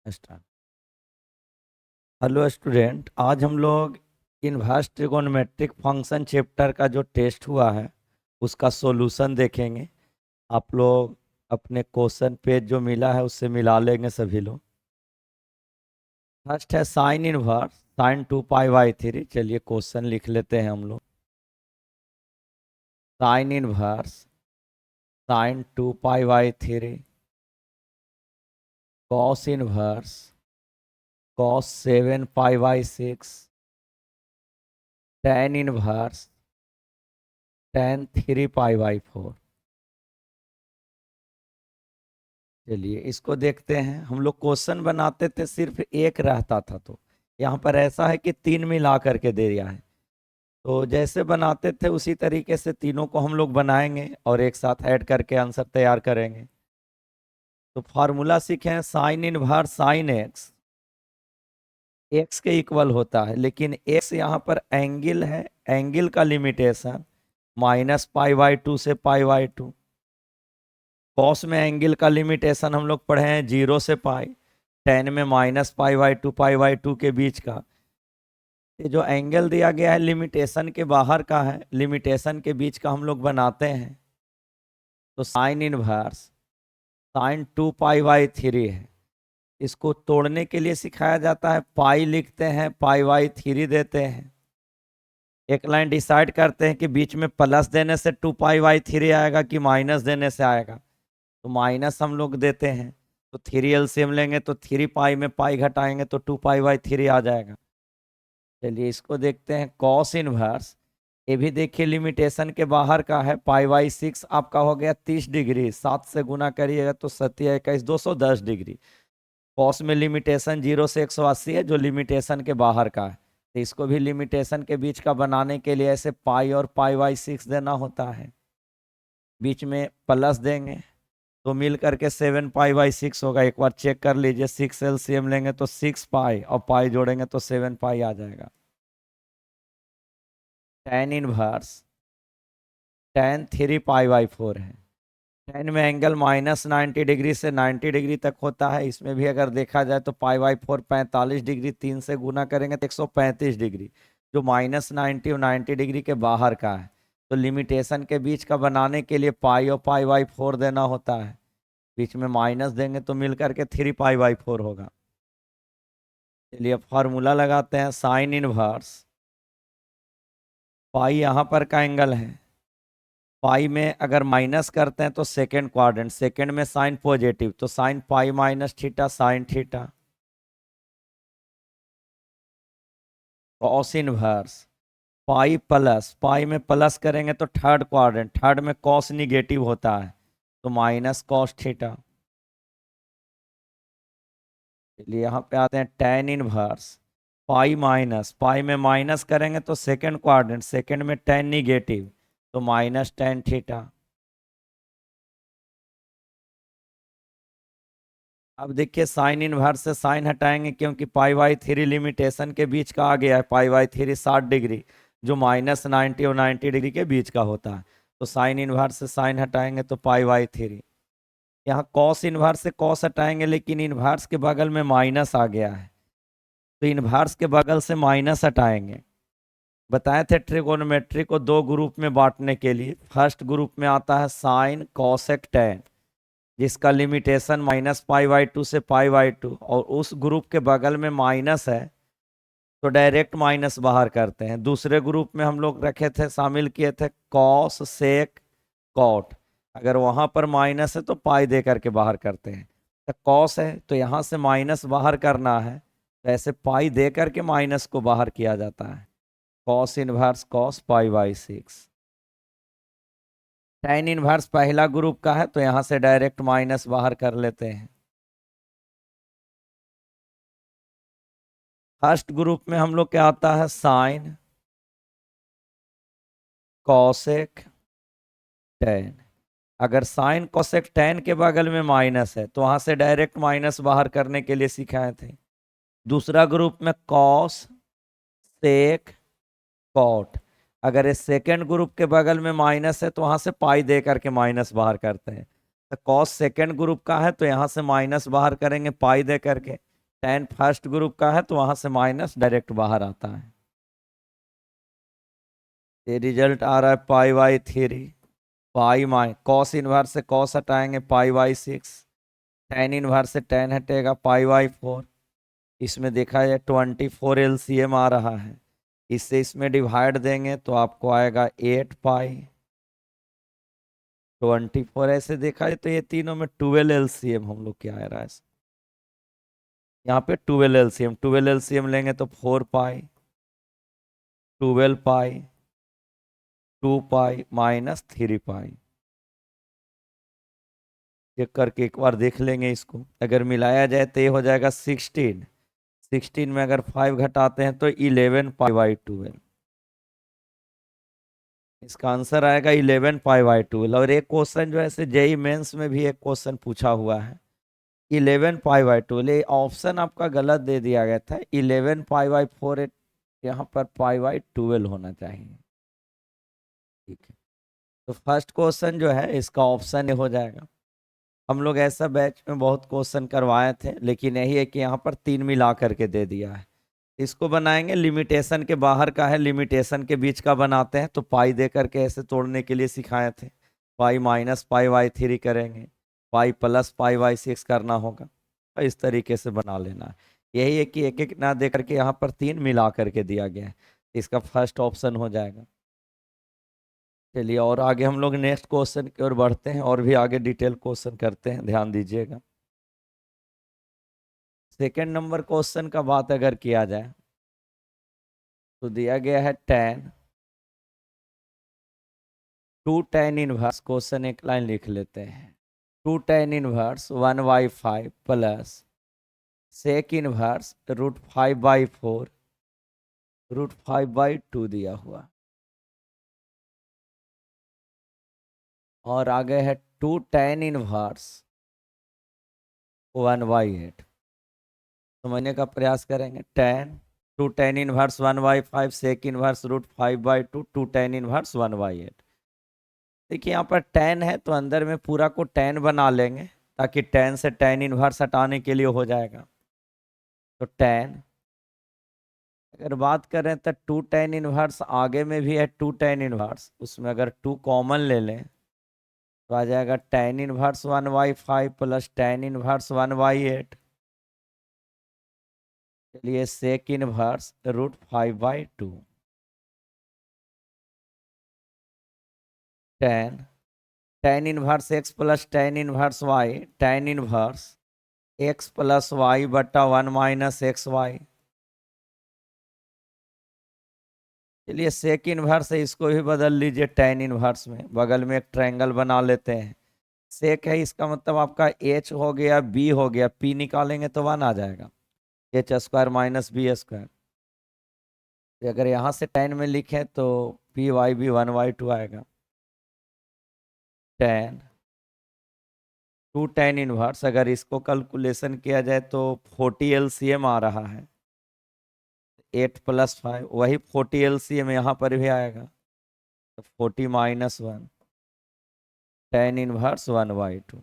Start. Hello student, आज हम लोग इनवर्स ट्रिगोनोमेट्रिक फंक्शन चैप्टर का जो टेस्ट हुआ है उसका सॉल्यूशन देखेंगे। आप लोग अपने क्वेश्चन पेज जो मिला है उससे मिला लेंगे सभी लोग। फर्स्ट है साइन इनवर्स साइन 2 पाई/3। चलिए क्वेश्चन लिख लेते हैं हम लोग। साइन इनवर्स साइन 2 पाई/3 कॉस इनवर्स कॉस 7 पाई/6 tan इनवर्स tan 3 पाई/4। चलिए इसको देखते हैं। हम लोग क्वेश्चन बनाते थे सिर्फ एक रहता था, तो यहाँ पर ऐसा है कि तीन मिला करके दे दिया है। तो जैसे बनाते थे उसी तरीके से तीनों को हम लोग बनाएंगे और एक साथ ऐड करके आंसर तैयार करेंगे। तो फार्मूला सीखें, sign inverse sine x x के इक्वल होता है, लेकिन एक्स यहाँ पर एंगल है। एंगल का लिमिटेशन -π/2 से π/2। कॉस में एंगल का लिमिटेशन हम लोग पढ़े हैं 0 से पाई। टेन में -π/2 π/2 के बीच का। ये जो एंगल दिया गया है लिमिटेशन के बाहर का है, लिमिटेशन के बीच का हम लोग बनाते हैं। तो साइन इनवर्स साइन 2 पाई/3 है। इसको तोड़ने के लिए सिखाया जाता है। पाई लिखते हैं, π/3 देते हैं। एक लाइन डिसाइड करते हैं कि बीच में प्लस देने से 2 पाई/3 आएगा कि माइनस देने से आएगा। तो माइनस हम लोग देते हैं। तो 3 एलसीएम लेंगे तो 3 पाई में पाई घटाएंगे तो 2 पाई/3 आ जाएगा। चलिए इसको देखते हैं। कॉस इनवर्स, ये भी देखिए लिमिटेशन के बाहर का है। π/6 आपका हो गया 30 डिग्री। 7 से गुना करिएगा तो 7×21 210 डिग्री। कॉस में लिमिटेशन 0 से 180 है, जो लिमिटेशन के बाहर का है। तो इसको भी लिमिटेशन के बीच का बनाने के लिए ऐसे पाई और π/6 देना होता है। बीच में प्लस देंगे तो मिल करके 7 पाई/6 होगा। एक बार चेक कर लीजिए। 6 एलसीएम लेंगे तो 6 पाई और पाई जोड़ेंगे तो 7 पाई आ जाएगा। tan इनवर्स tan 3 पाई/4 है। tan में एंगल -90 डिग्री से 90 डिग्री तक होता है। इसमें भी अगर देखा जाए तो π/4 45 डिग्री। 3 से गुना करेंगे तो 135 डिग्री, जो -90 और 90 डिग्री के बाहर का है। तो लिमिटेशन के बीच का बनाने के लिए पाई और π/4 देना होता है। बीच में माइनस देंगे तो मिल करके 3 पाई/4 होगा। चलिए फार्मूला लगाते हैं। साइन इनवर्स पाई यहाँ पर का एंगल है। पाई में अगर माइनस करते हैं तो सेकेंड क्वाड्रेंट, सेकेंड में साइन पॉजिटिव, तो sine π-θ sine theta. Cos inverse pi plus, pi में प्लस करेंगे तो थर्ड क्वाड्रेंट, थर्ड में कॉस निगेटिव होता है तो माइनस कॉस थीटा। चलिए यहाँ पे आते हैं। tan इनवर्स पाई माइनस, पाई में माइनस करेंगे तो सेकेंड क्वाड्रेंट, सेकेंड में tan निगेटिव तो माइनस tan थीटा। अब देखिए साइन इनवर्स से साइन हटाएंगे क्योंकि π/3 लिमिटेशन के बीच का आ गया है। π/3 60 डिग्री, जो -90 और 90 डिग्री के बीच का होता है। तो साइन इनवर्स से साइन हटाएंगे तो π/3। यहाँ कॉस इनवर्स से कॉस हटाएंगे, लेकिन इनवर्स के बगल में माइनस आ गया है तो इनवर्स के बगल से माइनस हटाएंगे। बताए थे ट्रिगोनोमेट्री को दो ग्रुप में बांटने के लिए। फर्स्ट ग्रुप में आता है साइन कॉसेक टैन, जिसका लिमिटेशन -π/2 से π/2, और उस ग्रुप के बगल में माइनस है तो डायरेक्ट माइनस बाहर करते हैं। दूसरे ग्रुप में हम लोग रखे थे, शामिल किए थे कॉस सेक कॉट। अगर वहां पर माइनस है तो पाई दे करके बाहर करते हैं। तो कॉस है तो यहाँ से माइनस बाहर करना है, तो ऐसे पाई दे करके माइनस को बाहर किया जाता है। Cos inverse cos π/6। tan inverse पहला ग्रुप का है तो यहाँ से डायरेक्ट माइनस बाहर कर लेते हैं। फर्स्ट ग्रुप में हम लोग क्या आता है, साइन कॉसेक टैन। अगर साइन कॉसेक टैन के बगल में माइनस है तो वहां से डायरेक्ट माइनस बाहर करने के लिए सिखाए थे। दूसरा ग्रुप में कॉस सेक कॉट। अगर इस सेकेंड ग्रुप के बगल में माइनस है तो वहां से पाई दे करके माइनस बाहर करते हैं। तो कॉस सेकेंड ग्रुप का है तो यहाँ से माइनस बाहर करेंगे पाई दे करके। टेन फर्स्ट ग्रुप का है तो वहां से माइनस डायरेक्ट बाहर आता है। ये रिजल्ट आ रहा है π/3। पाई माइ कॉस इनवर्स से कॉस हटाएंगे π/6। टेन इनवर्स से टेन हटेगा π/4। इसमें देखा जाए 24 LCM आ रहा है, इससे इसमें डिवाइड देंगे तो आपको आएगा 8π/24। ऐसे देखा जाए तो ये तीनों में 12 LCM हम लोग क्या आ रहा है, यहाँ पे 12 LCM लेंगे तो 4π, 12π, 2π माइनस 3π। चेक करके एक बार देख लेंगे इसको, अगर मिलाया जाए तो ये हो जाएगा 16। 16 में अगर 5 घटाते हैं तो 11π/12। इसका आंसर आएगा 11π/12। और एक क्वेश्चन जो है ऐसे जेई मेंस में भी एक क्वेश्चन पूछा हुआ है 11π/12। ये ऑप्शन आपका गलत दे दिया गया था, 11π/4। यहाँ पर π/12 होना चाहिए। ठीक है, तो फर्स्ट क्वेश्चन जो है इसका ऑप्शन हो जाएगा। हम लोग ऐसा बैच में बहुत क्वेश्चन करवाए थे, लेकिन यही है कि यहाँ पर 3 मिला करके दे दिया है। इसको बनाएंगे, लिमिटेशन के बाहर का है, लिमिटेशन के बीच का बनाते हैं तो पाई दे करके ऐसे तोड़ने के लिए सिखाए थे। π-π/3 करेंगे, π+π/6 करना होगा, और इस तरीके से बना लेना है। यही है कि एक एक ना दे करके यहाँ पर 3 मिला करके दिया गया है, इसका फर्स्ट ऑप्शन हो जाएगा। चलिए और आगे हम लोग नेक्स्ट क्वेश्चन की ओर बढ़ते हैं, और भी आगे डिटेल क्वेश्चन करते हैं, ध्यान दीजिएगा। सेकेंड नंबर क्वेश्चन का बात अगर किया जाए तो दिया गया है टू टेन इनवर्स। क्वेश्चन एक लाइन लिख लेते हैं, 2 tan inverse 1/5 plus sec inverse √5/4 √5/2 दिया हुआ। और आगे है 2 tan इनवर्स 1/8। समझने का प्रयास करेंगे। 2 tan inverse 1/5 sec inverse √5/2 2 tan inverse 1/8। देखिए यहाँ पर tan है तो अंदर में पूरा को tan बना लेंगे, ताकि tan से tan इनवर्स हटाने के लिए हो जाएगा। तो tan, अगर बात करें तो 2 tan इनवर्स आगे में भी है 2 tan इनवर्स, उसमें अगर 2 कॉमन ले लें तो आ जाएगा tan inverse 1/5 plus tan inverse 1/8। चलिए sec inverse √5/2। tan inverse x plus tan inverse y, tan inverse x plus y बटा 1 माइनस एक्स वाई। चलिए सेक इनवर्स है, इसको भी बदल लीजिए tan इनवर्स में, बगल में एक ट्रायंगल बना लेते हैं। सेक है, इसका मतलब आपका h हो गया, b हो गया, p निकालेंगे तो 1 आ जाएगा, h² माइनस b²। अगर यहाँ से tan में लिखें तो py भी 1/2 आएगा। tan 2 tan इनवर्स, अगर इसको कैलकुलेशन किया जाए तो 40 LCM आ रहा है। 8 + 5 वही 40 LCM यहाँ पर भी आएगा, तो 40 - 1 tan inverse 1/2।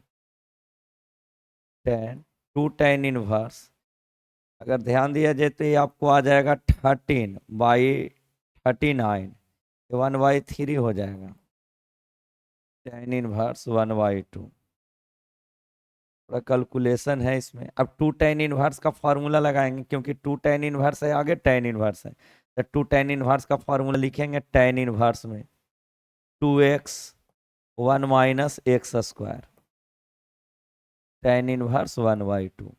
tan 2 tan inverse, अगर ध्यान दिया जाए तो ये आपको आ जाएगा 13/39, 1/3 हो जाएगा। tan इनवर्स 1/2 कैलकुलेशन है इसमें। अब 2 tan इनवर्स का फॉर्मूला लगाएंगे, क्योंकि 2 tan इनवर्स है, आगे tan इनवर्स है, तो 2 tan इनवर्स का फॉर्मूला लिखेंगे tan इनवर्स में 2x 1 minus x², tan inverse 1/2।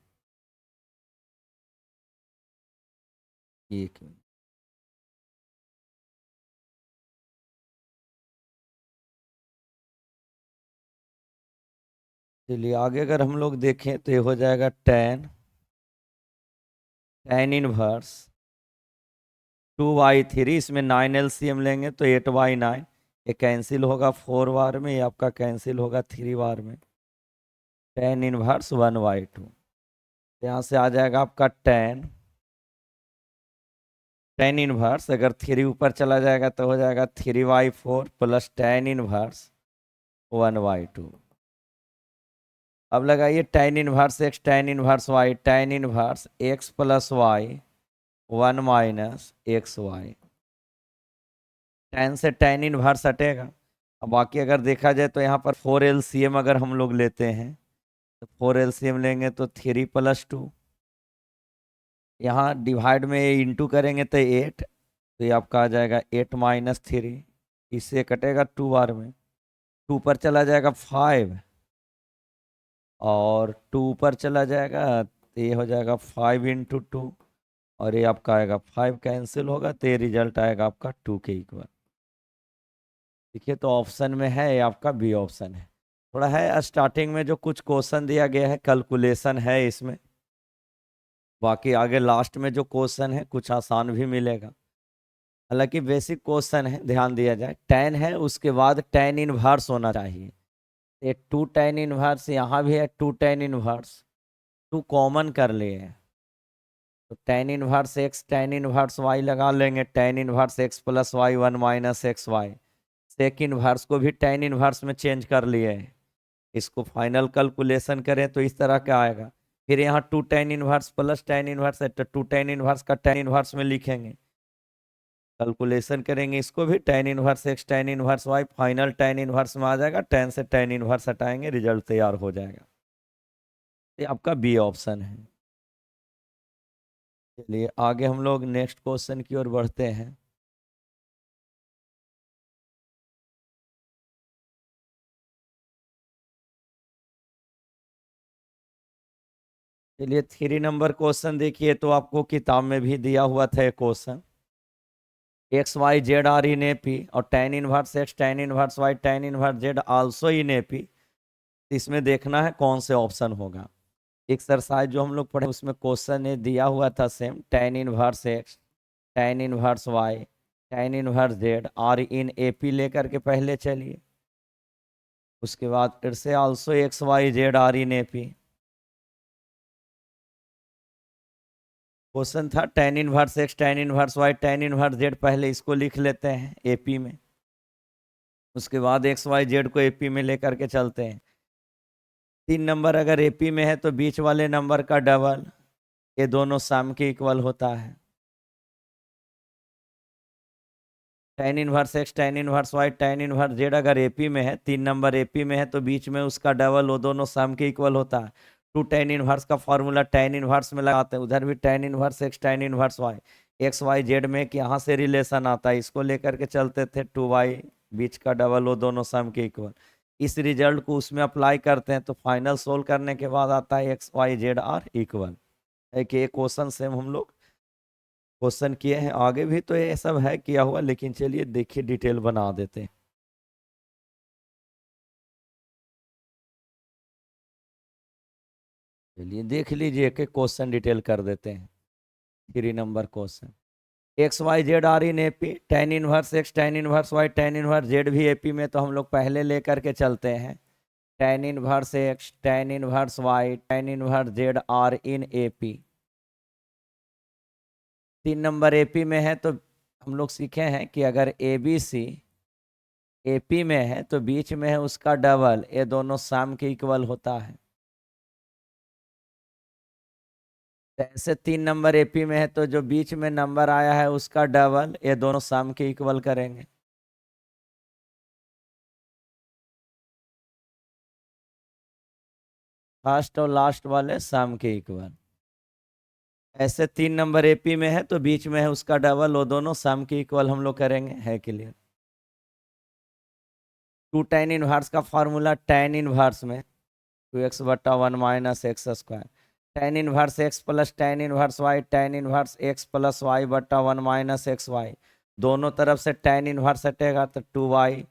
एक मिनट, चलिए आगे अगर हम लोग देखें तो ये हो जाएगा tan इनवर्स 2/3। इसमें 9 LCM लेंगे तो 8/9, ये कैंसिल होगा 4 बार में, ये आपका कैंसिल होगा 3 बार में। tan इनवर्स 1/2, यहाँ से आ जाएगा आपका tan इनवर्स, अगर 3 ऊपर चला जाएगा तो हो जाएगा 3/4 प्लस tan इनवर्स 1/2। अब लगाइए tan inverse x tan inverse y tan inverse x plus Y 1 minus x y. tan से tan इनवर्स हटेगा। अब बाकी अगर देखा जाए तो यहाँ पर 4 LCM अगर हम लोग लेते हैं तो 4 LCM लेंगे तो 3 प्लस 2, यहाँ डिवाइड में इंटू करेंगे तो 8, तो ये आपका आ जाएगा 8 माइनस 3, इससे कटेगा 2 बार में, 2 पर चला जाएगा 5 और 2 पर चला जाएगा तो ये हो जाएगा 5 इंटू 2 और ये आपका आएगा 5 कैंसिल होगा तो ये रिजल्ट आएगा आपका 2 के इक्वल। देखिए तो ऑप्शन में है, ये आपका बी ऑप्शन है। थोड़ा है स्टार्टिंग में जो कुछ क्वेश्चन दिया गया है कैलकुलेशन है इसमें, बाकी आगे लास्ट में जो क्वेश्चन है कुछ आसान भी मिलेगा। हालांकि बेसिक क्वेश्चन है, ध्यान दिया जाए। tan है उसके बाद tan इनवर्स होना चाहिए, ये 2 tan इनवर्स यहाँ भी है, 2 tan इनवर्स, 2 कॉमन कर लिए तो tan inverse x tan inverse y लगा लेंगे, tan inverse x plus Y 1 minus x y. Sec inverse को भी tan इनवर्स में चेंज कर लिए है, इसको फाइनल कैलकुलेशन करें तो इस तरह का आएगा। फिर यहाँ 2 tan inverse plus tan inverse है तो 2 tan इनवर्स का tan इनवर्स में लिखेंगे, कैलकुलेशन करेंगे इसको भी tan inverse x tan inverse y, final tan inverse में आ जाएगा, tan से tan इनवर्स हटाएंगे रिजल्ट तैयार हो जाएगा। ये आपका बी ऑप्शन है। चलिए आगे हम लोग नेक्स्ट क्वेश्चन की ओर बढ़ते हैं। चलिए 3 नंबर क्वेश्चन देखिए, तो आपको किताब में भी दिया हुआ था ये question. X y z are in AP और tan inverse x tan inverse y tan inverse z also in AP, इसमें देखना है कौन से ऑप्शन होगा। एक्सरसाइज जो हम लोग पढ़े उसमें क्वेश्चन ये दिया हुआ था same, tan inverse x tan inverse y tan inverse z are in AP लेकर के पहले चलिए, उसके बाद फिर से also x y z are in AP. Question था tan inverse x tan inverse y tan inverse z, पहले इसको लिख लेते हैं एपी में, उसके बाद एक्स वाई जेड को एपी में लेकर के चलते हैं। 3 नंबर अगर एपी में है तो बीच वाले नंबर का डबल, ये दोनों सम के इक्वल होता है। tan inverse x tan inverse y tan inverse z अगर एपी में है, 3 नंबर एपी में है तो बीच में उसका डबल, वो दोनों सम के इक्वल होता है। 2 tan इनवर्स का फॉर्मूला tan इनवर्स में लगाते हैं, उधर भी tan inverse x tan inverse y x y z में एक यहाँ से रिलेशन आता है, इसको लेकर के चलते थे 2y बीच का डबल, वो दोनों सम के इक्वल। इस रिजल्ट को उसमें अप्लाई करते हैं तो फाइनल सोल्व करने के बाद आता है x y z are equal. है कि एक क्वेश्चन सेम हम लोग क्वेश्चन किए हैं, आगे भी तो ये सब है किया हुआ, लेकिन चलिए देखिए डिटेल बना देते हैं। चलिए देख लीजिए, एक एक क्वेश्चन डिटेल कर देते हैं। 3 number question, x y z are in AP tan inverse x tan inverse y tan inverse z भी एपी में, तो हम लोग पहले लेकर के चलते हैं tan inverse x tan inverse y tan inverse z are in AP. 3 number AP में है तो हम लोग सीखे हैं कि अगर ए बी सी एपी में है तो बीच में है उसका डबल, ये दोनों सम के इक्वल होता है। ऐसे 3 नंबर एपी में है तो जो बीच में नंबर आया है उसका डबल, ये दोनों सम के इक्वल करेंगे। फर्स्ट और लास्ट वाले सम के इक्वल। ऐसे 3 नंबर एपी में है तो बीच में है उसका डबल, वो दोनों सम के इक्वल हम लोग करेंगे। है क्लियर? 2 tan इनवर्स का फॉर्मूला tan इनवर्स में 2x बट्टा 1 minus x square, tan inverse x plus tan inverse y tan inverse x plus y बट्टा 1 माइनस एक्स वाई। दोनों तरफ से tan इनवर्स हटेगा तो 2y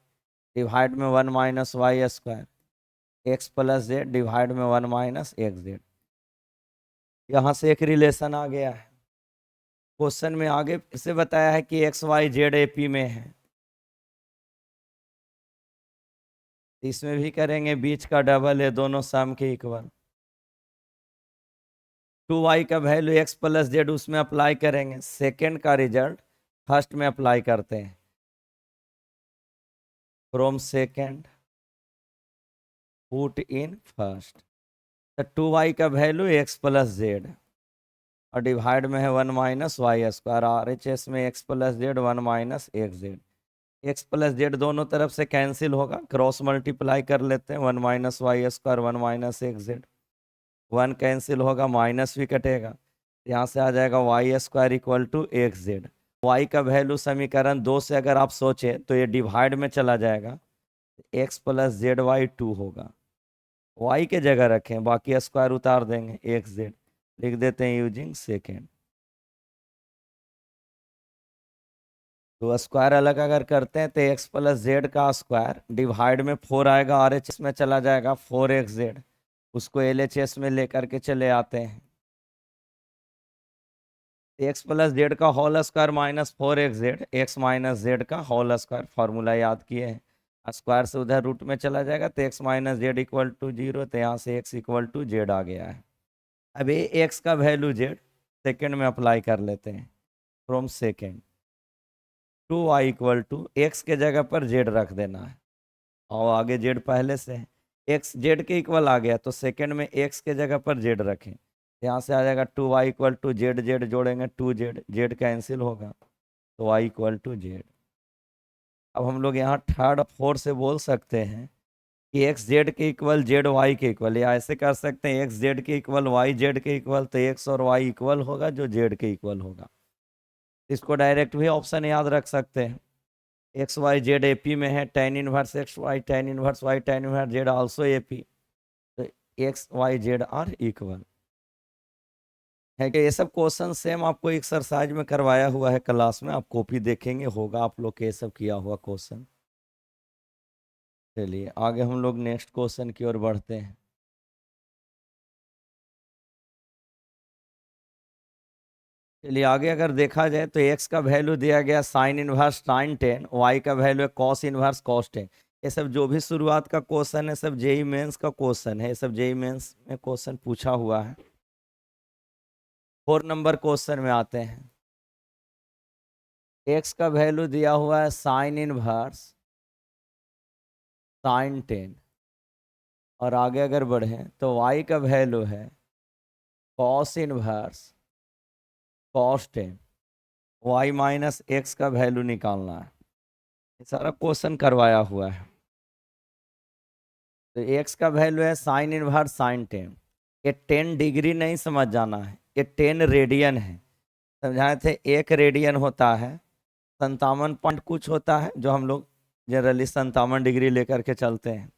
डिवाइड में 1 minus y square, x plus z divide में 1 माइनस एक्स जेड। यहाँ से एक रिलेशन आ गया है। क्वेश्चन में आगे से बताया है कि एक्स वाई जेड एपी में है, इसमें भी करेंगे बीच का डबल है, दोनों सम के इक्वल। 2y का वैल्यू x प्लस जेड उसमें अप्लाई करेंगे, सेकेंड का रिजल्ट फर्स्ट में अप्लाई करते हैं, from second put in first. तो 2y का वैल्यू x प्लस जेड और डिवाइड में है 1 माइनस वाई स्क्वायर, RHS में x plus Z 1 minus x Z. X plus Z दोनों तरफ से कैंसिल होगा, क्रॉस मल्टीप्लाई कर लेते हैं, 1 minus y square 1 minus x z, 1 cancel होगा, माइनस भी कटेगा, यहाँ से आ जाएगा y square equal to x z. Y का वैल्यू समीकरण 2 से अगर आप सोचें तो ये डिवाइड में चला जाएगा, एक्स प्लस जेड वाई 2 होगा, वाई के जगह रखें, बाकी स्क्वायर उतार देंगे, एक्स जेड लिख देते हैं यूजिंग सेकेंड। तो स्क्वायर अलग अगर करते हैं तो एक्स प्लस जेड का स्क्वायर डिवाइड में 4 आएगा, RHS में चला जाएगा 4xz, उसको LHS में लेकर के चले आते हैं, एक्स प्लस जेड का whole square minus 4xz, x minus z का होल स्क्वायर, फॉर्मूला याद किए हैं, स्क्वायर से उधर रूट में चला जाएगा तो x minus z equal to 0, तो यहाँ से एक्स इक्वल टू जेड आ गया है। अब ये एक्स का वैल्यू जेड सेकेंड में अप्लाई कर लेते हैं, from second 2y equal to x के जगह पर जेड रख देना है, और आगे जेड पहले से है, एक्स जेड के इक्वल आ गया तो सेकंड में एक्स के जगह पर जेड रखें, यहाँ से आ जाएगा 2y equal to Z, Z जोड़ेंगे 2z, जेड कैंसिल होगा तो y इक्वल टू जेड। अब हम लोग यहाँ थर्ड फोर्थ से बोल सकते हैं कि एक्स जेड के इक्वल जेड वाई के इक्वल, या ऐसे कर सकते हैं एक्स जेड के इक्वल वाई जेड के इक्वल, तो एक्स और वाई इक्वल होगा जो जेड के इक्वल होगा। इसको डायरेक्ट भी ऑप्शन याद रख सकते हैं, एक्स वाई जेड AP में है, tan inverse x y tan inverse y tan inverse z also AP, तो x y z are equal है। कि ये सब क्वेश्चन सेम आपको एक्सरसाइज में करवाया हुआ है क्लास में, आप कॉपी देखेंगे होगा आप लोग के ये सब किया हुआ क्वेश्चन। चलिए आगे हम लोग नेक्स्ट क्वेश्चन की ओर बढ़ते हैं। चलिए आगे अगर देखा जाए तो एक्स का वैल्यू दिया गया साइन इनवर्स साइन 10, वाई का वैल्यू है कॉस इनवर्स कॉस 10। ये सब जो भी शुरुआत का क्वेश्चन है सब जेई मेंस का क्वेश्चन है, ये सब जेई मेंस में क्वेश्चन पूछा हुआ है। 4 नंबर क्वेश्चन में आते हैं, एक्स का वैल्यू दिया हुआ है साइन इनवर्स साइन 10, और आगे अगर बढ़े तो वाई का वैल्यू है cos inverse cos 10, y minus x का वैल्यू निकालना है, ये सारा क्वेश्चन करवाया हुआ है। तो एक्स का वैल्यू है साइन इनवर्स साइन 10, ये 10 डिग्री नहीं समझ जाना है, ये 10 रेडियन है, समझाए थे, एक रेडियन होता है 57 पॉइंट कुछ होता है, जो हम लोग जनरली 57 डिग्री लेकर के चलते हैं।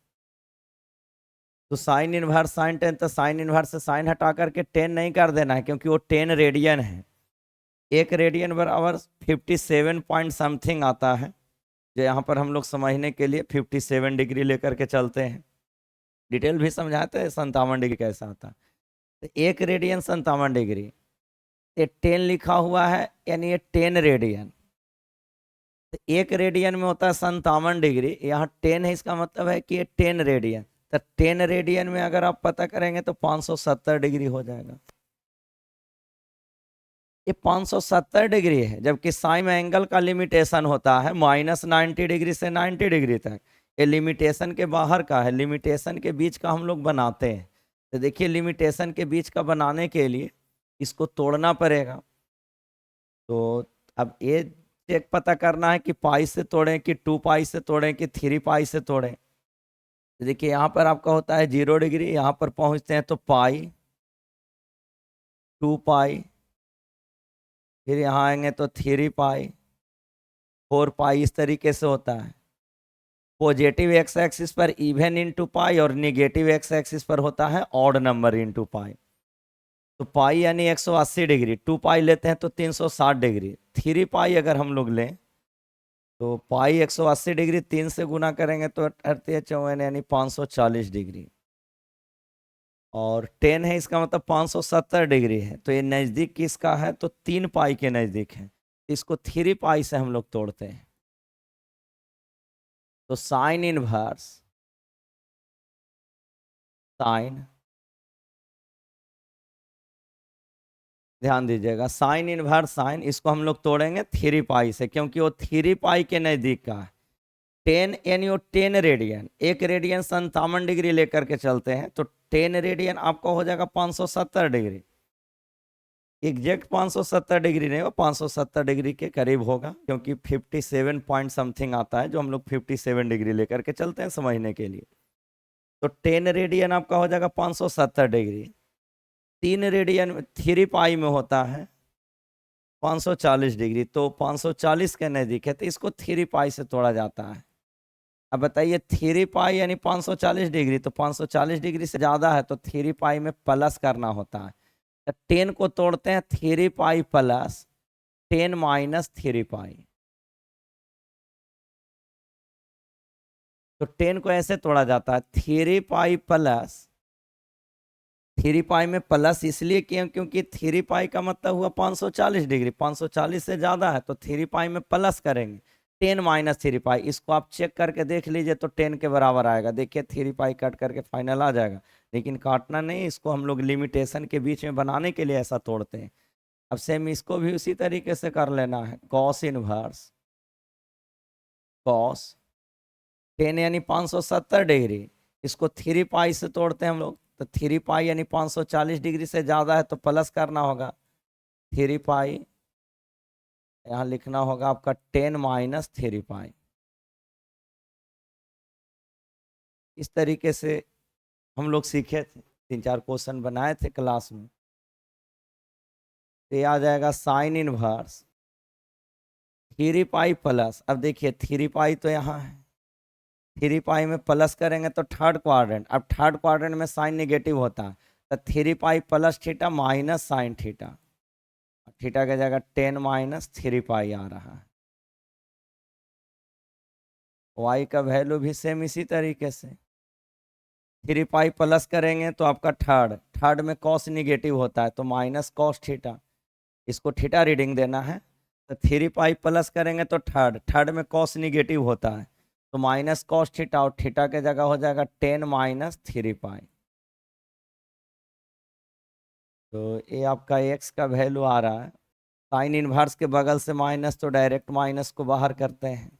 तो साइन इनवर्स साइन 10, तो साइन इनवर्स से साइन हटा करके 10 नहीं कर देना है, क्योंकि वो 10 रेडियन है, एक रेडियन बराबर 57 पॉइंट समथिंग आता है, जो यहाँ पर हम लोग समझने के लिए 57 डिग्री लेकर के चलते हैं, डिटेल भी समझाते हैं 57 डिग्री कैसा आता है। तो एक रेडियन 57 डिग्री, ये 10 लिखा हुआ है यानी ये 10 रेडियन, तो एक रेडियन में होता है 57 डिग्री, यहाँ 10 है, इसका मतलब है कि ये 10 रेडियन, तो 10 रेडियन में अगर आप पता करेंगे तो 570 डिग्री हो जाएगा, ये 570 डिग्री है, जबकि साइन एंगल का लिमिटेशन होता है -90 डिग्री से 90 डिग्री तक, ये लिमिटेशन के बाहर का है, लिमिटेशन के बीच का हम लोग बनाते हैं। तो देखिए लिमिटेशन के बीच का बनाने के लिए इसको तोड़ना पड़ेगा, तो अब ये चेक पता करना है कि पाई से तोड़ें कि 2 पाई से तोड़ें कि 3 पाई से तोड़ें। तो देखिए यहाँ पर आपका होता है 0 डिग्री, यहाँ पर पहुँचते हैं तो पाई 2 पाई, फिर यहाँ आएंगे तो 3 पाई 4 पाई, इस तरीके से होता है। पॉजिटिव एक्स एक्सिस पर इवन इंटू पाई और निगेटिव एक्स एक्सिस पर होता है ऑड नंबर इंटू पाई। तो पाई यानी 180 डिग्री, 2 पाई लेते हैं तो 360 डिग्री, 3 पाई अगर हम लोग लें तो पाई 180 डिग्री 3 से गुना करेंगे तो 38 यानी 540 डिग्री, और 10 है इसका मतलब 570 डिग्री है, तो ये नज़दीक किसका है तो 3 पाई के नज़दीक है, इसको 3 पाई से हम लोग तोड़ते हैं। तो साइन इनवर्स साइन, ध्यान दीजिएगा, साइन इनवर्स साइन, इसको हम लोग तोड़ेंगे 3 पाई से, क्योंकि वो 3 पाई के नज़दीक का है, 10 यानी वो 10 रेडियन, 1 रेडियन 57 डिग्री लेकर के चलते हैं, तो 10 रेडियन आपका हो जाएगा 570 डिग्री। एग्जैक्ट 570 डिग्री नहीं, वो 570 डिग्री के करीब होगा, क्योंकि 57 पॉइंट समथिंग आता है, जो हम लोग 57 डिग्री लेकर के चलते हैं समझने के लिए। तो 10 रेडियन आपका हो जाएगा 570 डिग्री। 3 रेडियन 3 पाई में होता है 540 डिग्री, तो 540 के नज़दीक है, तो इसको 3 पाई से तोड़ा जाता है। अब बताइए 3 पाई यानी 540 डिग्री, तो 540 डिग्री से ज़्यादा है तो 3 पाई में प्लस करना होता है। तो 10 को तोड़ते हैं 3 पाई प्लस 10 माइनस 3 पाई। तो 10 को ऐसे तोड़ा जाता है 3 पाई प्लस 3 पाई में प्लस इसलिए किया क्योंकि 3 पाई का मतलब हुआ 540 डिग्री, 540 से ज़्यादा है तो 3 पाई में प्लस करेंगे 10 माइनस 3 पाई। इसको आप चेक करके देख लीजिए तो 10 के बराबर आएगा। देखिए 3 पाई कट करके फाइनल आ जाएगा, लेकिन काटना नहीं, इसको हम लोग लिमिटेशन के बीच में बनाने के लिए ऐसा तोड़ते हैं। अब सेम इसको भी उसी तरीके से कर लेना है। कॉस इनवर्स कॉस 10 यानी 570 डिग्री, इसको 3 पाई से तोड़ते हैं हम लोग, तो 3 पाई यानी 540 डिग्री से ज़्यादा है तो प्लस करना होगा 3 पाई, यहाँ लिखना होगा आपका 10 माइनस 3 पाई। इस तरीके से हम लोग सीखे थे, 3-4 क्वेश्चन बनाए थे क्लास में। तो ये आ जाएगा साइन इनवर्स 3 पाई प्लस, अब देखिए 3 पाई तो यहाँ है, 3 पाई में प्लस करेंगे तो थर्ड क्वाड्रेंट, अब थर्ड क्वाड्रेंट में साइन नेगेटिव होता है, तो 3 pi plus theta minus sine theta, theta की जगह 10 माइनस 3 पाई आ रहा है। वाई का वैल्यू भी सेम इसी तरीके से 3 पाई प्लस करेंगे तो आपका थर्ड, थर्ड में कॉस निगेटिव होता है तो माइनस कॉस थीटा, इसको थीटा रीडिंग देना है, तो 3 पाई प्लस करेंगे तो थर्ड, थर्ड में कॉस निगेटिव होता है तो माइनस कॉस थीटा, और थीटा के जगह हो जाएगा 10 माइनस 3 पाई। तो ये आपका एक्स का वैल्यू आ रहा है। साइन इनवर्स के बगल से माइनस तो डायरेक्ट माइनस को बाहर करते हैं।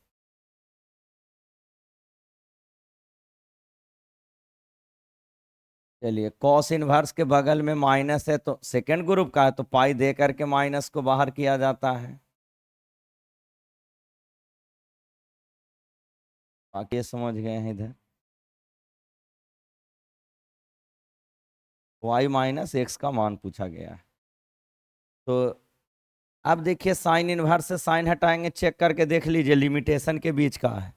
चलिए कॉस इनवर्स के बगल में माइनस है तो सेकेंड ग्रुप का है, तो पाई दे करके माइनस को बाहर किया जाता है। बाकी ये समझ गए हैं इधर। वाई माइनस एक्स का मान पूछा गया है। तो अब देखिए साइन इनवर्स से साइन हटाएंगे, चेक करके देख लीजिए लिमिटेशन के बीच का है।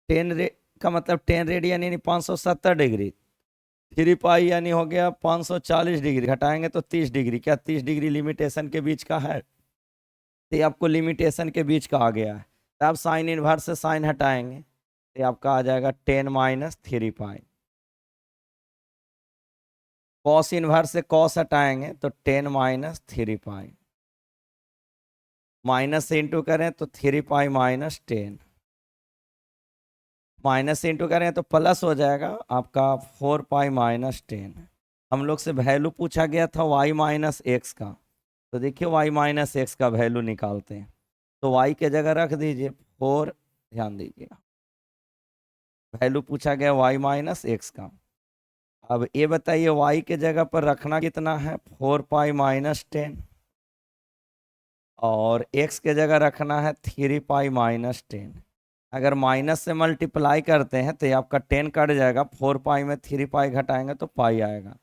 10 का मतलब 10 रेडियन यानी 570 डिग्री, 3 पाई यानी हो गया 540 डिग्री, घटाएंगे तो 30 डिग्री, क्या 30 डिग्री लिमिटेशन के बीच का है? तो ये आपको लिमिटेशन के बीच का आ गया है। तो आप साइन इनवर्स से साइन हटाएंगे तो आपका आ जाएगा 10 माइनस 3 पाई। कॉस इनवर्स से कॉस हटाएंगे तो 10 माइनस 3 पाई, माइनस से इंटू करें तो 3 पाई माइनस 10, माइनस से इंटू करें तो प्लस हो जाएगा आपका 4 पाई माइनस 10। हम लोग से वैल्यू पूछा गया था वाई माइनस एक्स का, तो देखिए वाई माइनस एक्स का वैल्यू निकालते हैं। तो वाई के जगह रख दीजिए 4, ध्यान दीजिए वैल्यू पूछा गया वाई माइनस एक्स का। अब ये बताइए वाई के जगह पर रखना कितना है 4 पाई माइनस 10, और एक्स के जगह रखना है 3 पाई माइनस 10। अगर माइनस से मल्टीप्लाई करते हैं तो ये आपका 10 कट जाएगा, 4 पाई में 3 पाई घटाएंगे तो पाई आएगा।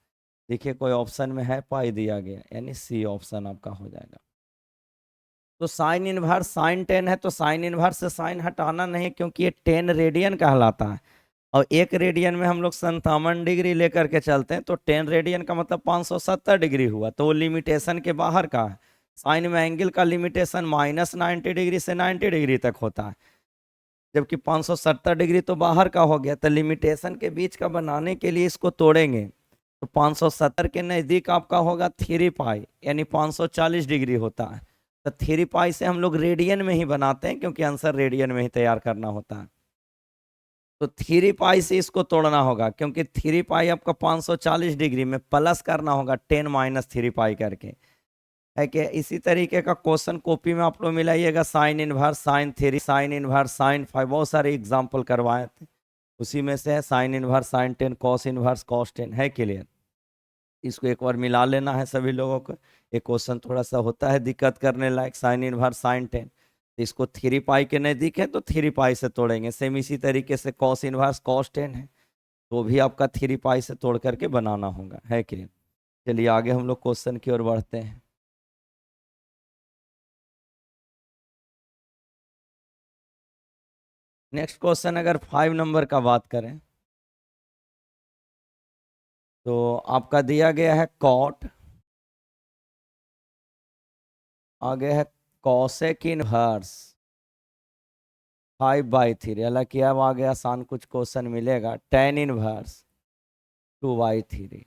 देखिए कोई ऑप्शन में है पाई दिया गया, यानी सी ऑप्शन आपका हो जाएगा। तो साइन इनवर्स साइन 10 है तो साइन इनवर्स से साइन हटाना नहीं, क्योंकि ये 10 रेडियन कहलाता है, और 1 रेडियन में हम लोग 57 डिग्री लेकर के चलते हैं, तो 10 रेडियन का मतलब 570 डिग्री हुआ, तो वो लिमिटेशन के बाहर का है। साइन में एंगल का लिमिटेशन माइनस 90 डिग्री से 90 डिग्री तक होता है, जबकि 570 डिग्री तो बाहर का हो गया। तो लिमिटेशन के बीच का बनाने के लिए इसको तोड़ेंगे तो 570 के नज़दीक आपका होगा 3 पाई यानी 540 डिग्री होता है। तो 3 पाई से हम लोग रेडियन में ही बनाते हैं, क्योंकि आंसर रेडियन में ही तैयार करना होता है। तो 3 पाई से इसको तोड़ना होगा, क्योंकि 3 पाई आपका 540 डिग्री में प्लस करना होगा 10 माइनस 3 पाई करके। है कि इसी तरीके का क्वेश्चन कॉपी में आप लोग मिलाइएगा, sine inverse sine three, sine inverse sine five, बहुत सारे एग्जाम्पल करवाए थे, उसी में से है sine inverse sine ten, cos inverse cos ten. है क्लियर? इसको एक बार मिला लेना है सभी लोगों को। एक क्वेश्चन थोड़ा सा होता है दिक्कत करने लायक, साइन इनवर्स साइन टेन, इसको 3 पाई के नजदीक है तो 3 पाई से तोड़ेंगे। सेम इसी तरीके से कॉस इनवर्स कॉस टेन है तो भी आपका 3 पाई से तोड़ करके बनाना होगा। है क्लियर? चलिए आगे हम लोग क्वेश्चन की ओर बढ़ते हैं। नेक्स्ट क्वेश्चन अगर 5 नंबर का बात करें तो आपका दिया गया है कॉट, आगे है कॉसेक इनवर्स 5/3, हालांकि अब आगे आसान कुछ क्वेश्चन मिलेगा, टेन इनवर्स 2/3।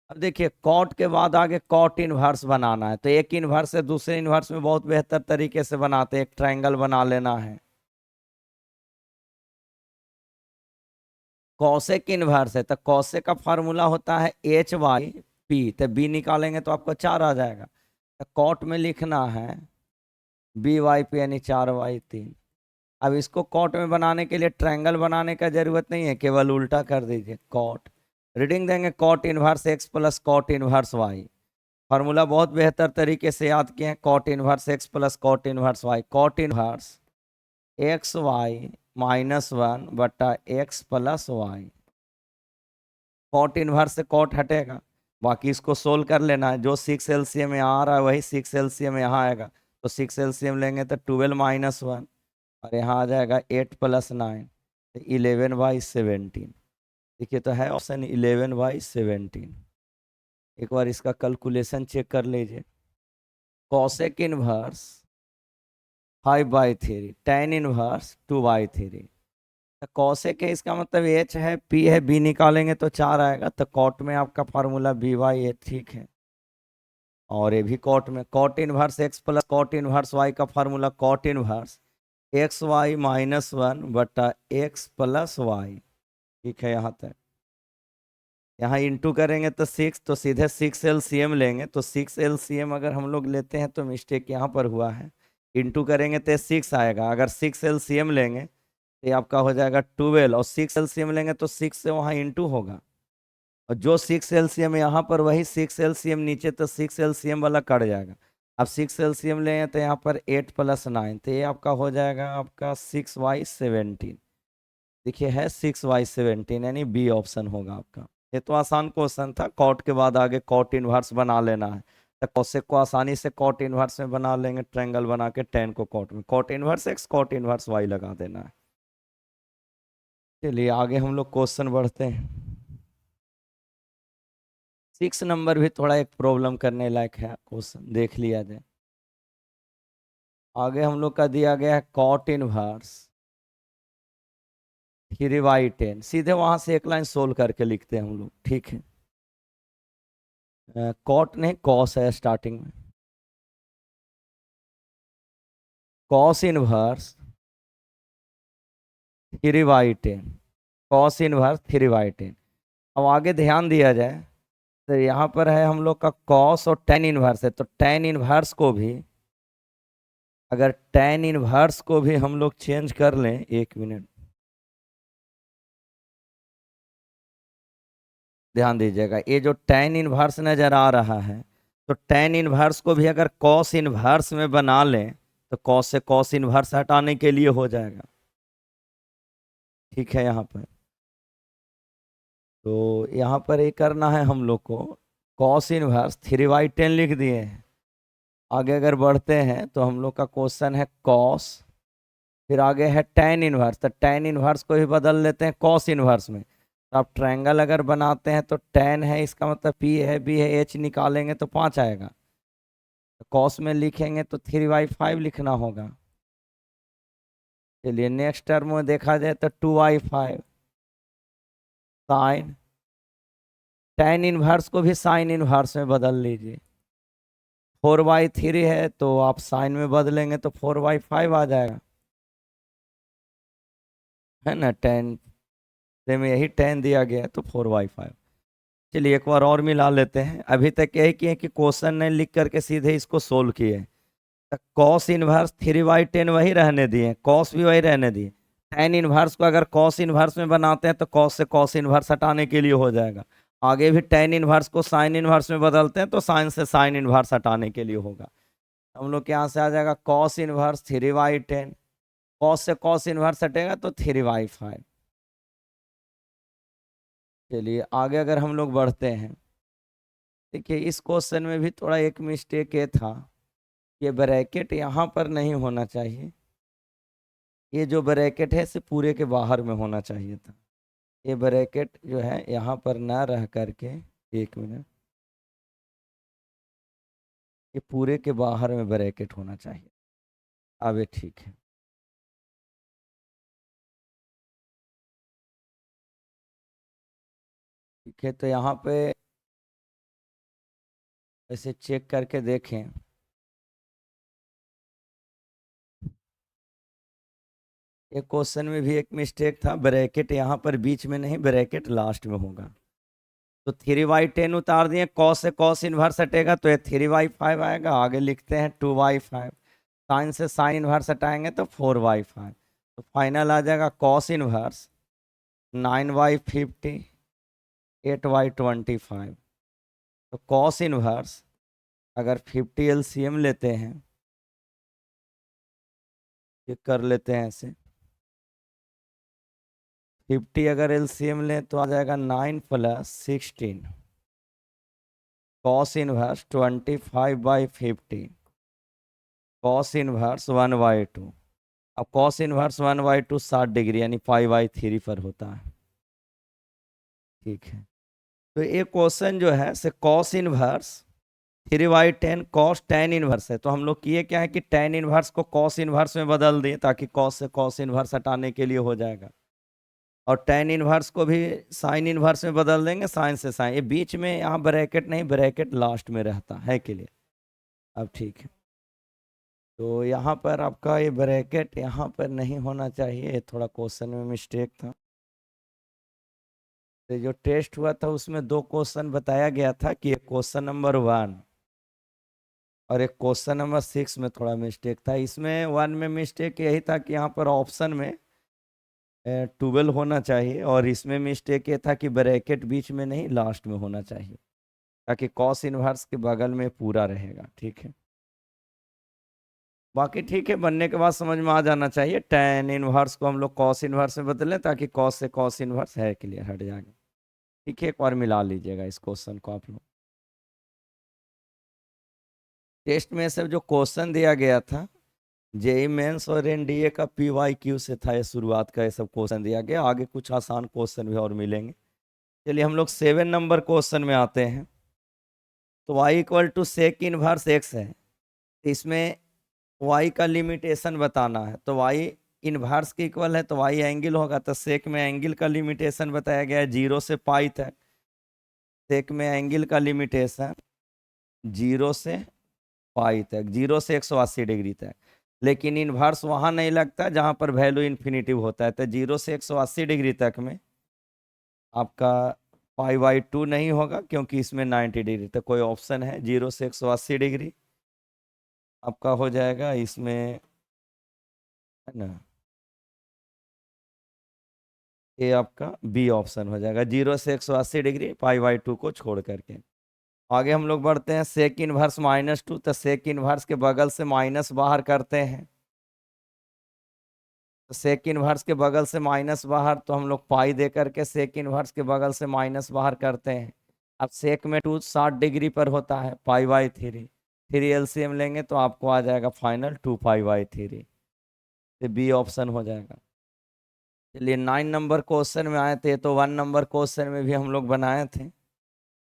अब देखिए कॉट के बाद आगे कॉट इनवर्स बनाना है, तो एक इनवर्स से दूसरे इनवर्स में बहुत बेहतर तरीके से बनाते हैं। एक ट्रायंगल बना लेना है, कॉसेक इनवर्स है तो कॉसेक का फार्मूला होता है H/P, तो बी निकालेंगे तो आपको 4 आ जाएगा। तो कॉट में लिखना है B/P यानी 4/3। अब इसको कॉट में बनाने के लिए ट्रायंगल बनाने का जरूरत नहीं है, केवल उल्टा कर दीजिए। कॉट रीडिंग देंगे cot inverse x plus cot inverse y, formula बहुत बेहतर तरीके से याद किए हैं, cot inverse x plus cot inverse Y, cot inverse XY-1/x+y। Cot inverse से कॉट हटेगा, बाकी इसको सोल्व कर लेना है। जो 6 LCM में आ रहा है वही 6 LCM यहाँ आएगा, तो 6 LCM लेंगे तो 12-1 और यहाँ आ जाएगा 8+9, 11/17। देखिए तो है ऑप्शन 11/17। एक बार इसका कैलकुलेशन चेक कर लीजिए। Cosec inverse 5/3, tan inverse 2/3। Cosec है इसका मतलब एच है, पी है, बी निकालेंगे तो 4 आएगा, तो कॉट में आपका फार्मूला B/A ठीक है। और ये भी कॉट में cot inverse x plus cot inverse y का फार्मूला कॉट इनवर्स XY-1/x+y। ठीक है यहाँ तक। यहाँ इंटू करेंगे तो 6, तो सीधे 6 LCM लेंगे, तो 6 LCM अगर हम लोग लेते हैं तो मिस्टेक यहाँ पर हुआ है। इंटू करेंगे तो 6 आएगा, अगर 6 LCM लेंगे तो ये आपका हो जाएगा 12, और 6 LCM लेंगे तो 6 से वहाँ इंटू होगा, और जो 6 LCM यहाँ पर वही 6 LCM नीचे, तो 6 LCM वाला कट जाएगा। अब 6 LCM लें तो यहाँ पर 8+9, तो ये आपका हो जाएगा आपका 6/17। देखिए है 6/17, यानी बी ऑप्शन होगा आपका। ये तो आसान क्वेश्चन था, कॉट के बाद आगे कॉट इनवर्स बना लेना है, तो कॉसेक को आसानी से कॉट इनवर्स में बना लेंगे, ट्रायंगल बना के टेन को कॉट में, cot inverse x cot inverse y लगा देना है। चलिए आगे हम लोग क्वेश्चन बढ़ते हैं। 6 नंबर भी थोड़ा एक प्रॉब्लम करने लायक है, क्वेश्चन देख लिया जाए। आगे हम लोग का दिया गया है कॉट इनवर्स 3/10, सीधे वहां से एक लाइन सोल्व करके लिखते हैं हम लोग। ठीक है, कॉट नहीं कॉस है स्टार्टिंग में, कॉस इनवर्स 3/10, कॉस इनवर्स 3/10। अब आगे ध्यान दिया जाए तो यहाँ पर है हम लोग का कॉस और टेन इनवर्स है, तो टेन इनवर्स को भी, अगर टेन इनवर्स को भी हम लोग चेंज कर लें, 1 मिनट ध्यान दीजिएगा, ये जो टेन इनवर्स नजर आ रहा है, तो टेन इनवर्स को भी अगर कॉस इनवर्स में बना लें तो कॉस से कॉस इनवर्स हटाने के लिए हो जाएगा। ठीक है, यहाँ पर तो यहाँ पर ये करना है हम लोग को, कॉस इनवर्स 3/10 लिख दिए हैं। आगे अगर बढ़ते हैं तो हम लोग का क्वेश्चन है कॉस, फिर आगे है टेन इनवर्स, तो टेन इनवर्स को भी बदल लेते हैं कॉस इनवर्स में। तो आप ट्रायंगल अगर बनाते हैं तो टेन है, इसका मतलब पी है, बी है, एच निकालेंगे तो 5 आएगा, तो कॉस में लिखेंगे तो 3/5 लिखना होगा। चलिए नेक्स्ट टर्म में देखा जाए तो 2/5 साइन, टेन इनवर्स को भी साइन इनवर्स में बदल लीजिए। 4/3 है तो आप साइन में बदलेंगे तो 4/5 आ जाएगा, है ना। टेन से में यही टेन दिया गया है तो 4/5। चलिए एक बार और मिला लेते हैं। अभी तक यही किए कि क्वेश्चन ने लिख करके सीधे इसको सोल्व किए। तो कॉस इनवर्स 3/10 वही रहने दिए, कॉस भी वही रहने दिए। tan इनवर्स को अगर कॉस इनवर्स में बनाते हैं तो कॉस से कॉस इनवर्स हटाने के लिए हो जाएगा। आगे भी tan इनवर्स को साइन इनवर्स में बदलते हैं तो साइन से साइन इनवर्स हटाने के लिए होगा। हम लोग के यहाँ से आ जाएगा कॉस इनवर्स 3/10, कॉस से कॉस इनवर्स हटेगा तो 3/5। चलिए आगे अगर हम लोग बढ़ते हैं, देखिए इस क्वेश्चन में भी थोड़ा एक मिस्टेक ये था, ये ब्रैकेट यहाँ पर नहीं होना चाहिए, ये जो ब्रैकेट है इसे पूरे के बाहर में होना चाहिए था। ये ब्रैकेट जो है यहाँ पर ना रह करके, एक मिनट, ये पूरे के बाहर में ब्रैकेट होना चाहिए। अब ये ठीक है। ठीक है, तो यहाँ पे ऐसे चेक करके देखें। ये क्वेश्चन में भी एक मिस्टेक था, ब्रैकेट यहाँ पर बीच में नहीं, ब्रैकेट लास्ट में होगा। तो 3/10 उतार दिए, कॉस से कॉस इनवर्स हटेगा तो ये 3/5 आएगा। आगे लिखते हैं 2/5, साइन से साइन इनवर्स हटाएंगे तो 4/5। तो फाइनल आ जाएगा कॉस इनवर्स 9/50, 8/25। तो कॉस इनवर्स अगर 50 एलसीएम लेते हैं, ये कर लेते हैं ऐसे, 50 अगर एलसीएम लें तो आ जाएगा 9 + 16, कॉस इनवर्स 25/50, कॉस इनवर्स 1/2। अब कॉस इनवर्स 1/2 60 डिग्री यानी 5/3 पर होता है। ठीक है, तो ये क्वेश्चन जो है से cos inverse 3/10 cos tan inverse है। तो हम लोग किए क्या है कि tan इनवर्स को कॉस इनवर्स में बदल दिए ताकि कॉस से कॉस इनवर्स हटाने के लिए हो जाएगा। और tan इनवर्स को भी साइन इनवर्स में बदल देंगे, साइन से साइन। ये बीच में यहाँ ब्रैकेट नहीं, ब्रैकेट लास्ट में रहता है के लिए। अब ठीक है, तो यहाँ पर आपका ये ब्रैकेट यहाँ पर नहीं होना चाहिए, ये थोड़ा क्वेश्चन में मिस्टेक था। तो जो टेस्ट हुआ था उसमें 2 क्वेश्चन बताया गया था कि एक क्वेश्चन नंबर 1 और एक क्वेश्चन नंबर 6 में थोड़ा मिस्टेक था। इसमें 1 में मिस्टेक यही था कि यहाँ पर ऑप्शन में 12 होना चाहिए, और इसमें मिस्टेक ये था कि ब्रैकेट बीच में नहीं लास्ट में होना चाहिए ताकि कॉस इनवर्स के बगल में पूरा रहेगा। ठीक है, बाकी ठीक है, बनने के बाद समझ में आ जाना चाहिए। tan इनवर्स को हम लोग कॉस इनवर्स में बदलें ताकि कॉस से कॉस इनवर्स है के लिए हट जाएगा। ठीक है, एक बार मिला लीजिएगा इस क्वेश्चन को आप लोग। टेस्ट में सब जो क्वेश्चन दिया गया था जेई मेंस और एनडीए का PYQ से था, ये शुरुआत का ये सब क्वेश्चन दिया गया। आगे कुछ आसान क्वेश्चन भी और मिलेंगे। चलिए हम लोग 7 नंबर क्वेश्चन में आते हैं। तो y = सेक इनवर्स x है, इसमें y का लिमिटेशन बताना है। तो y इनवर्स के इक्वल है तो y एंगल होगा, तो सेक में एंगल का लिमिटेशन बताया गया है 0 से पाई तक। सेक में एंगल का लिमिटेशन 0 से पाई तक, 0 से 180 डिग्री तक। लेकिन इनवर्स वहाँ नहीं लगता जहाँ पर वैल्यू इन्फिनिटिव होता है। तो 0 से 180 डिग्री तक में आपका π/2 नहीं होगा क्योंकि इसमें 90 डिग्री। तो कोई ऑप्शन है 0 से 180 डिग्री आपका हो जाएगा इसमें, है ना, ये आपका बी ऑप्शन हो जाएगा, 0 से 180 डिग्री π/2 को छोड़ करके। आगे हम लोग बढ़ते हैं सेक इनवर्स -2। तो सेक इनवर्स के बगल से माइनस बाहर करते हैं। तो सेक इनवर्स के बगल से माइनस बाहर, तो हम लोग पाई दे करके सेक इनवर्स के बगल से माइनस बाहर करते हैं। अब सेक में 2 60 डिग्री पर होता है, π/3। 3 एलसीएम लेंगे तो आपको आ जाएगा फाइनल 2π/3। तो बी ऑप्शन हो जाएगा। चलिए 9 नंबर क्वेश्चन में आए थे, तो 1 नंबर क्वेश्चन में भी हम लोग बनाए थे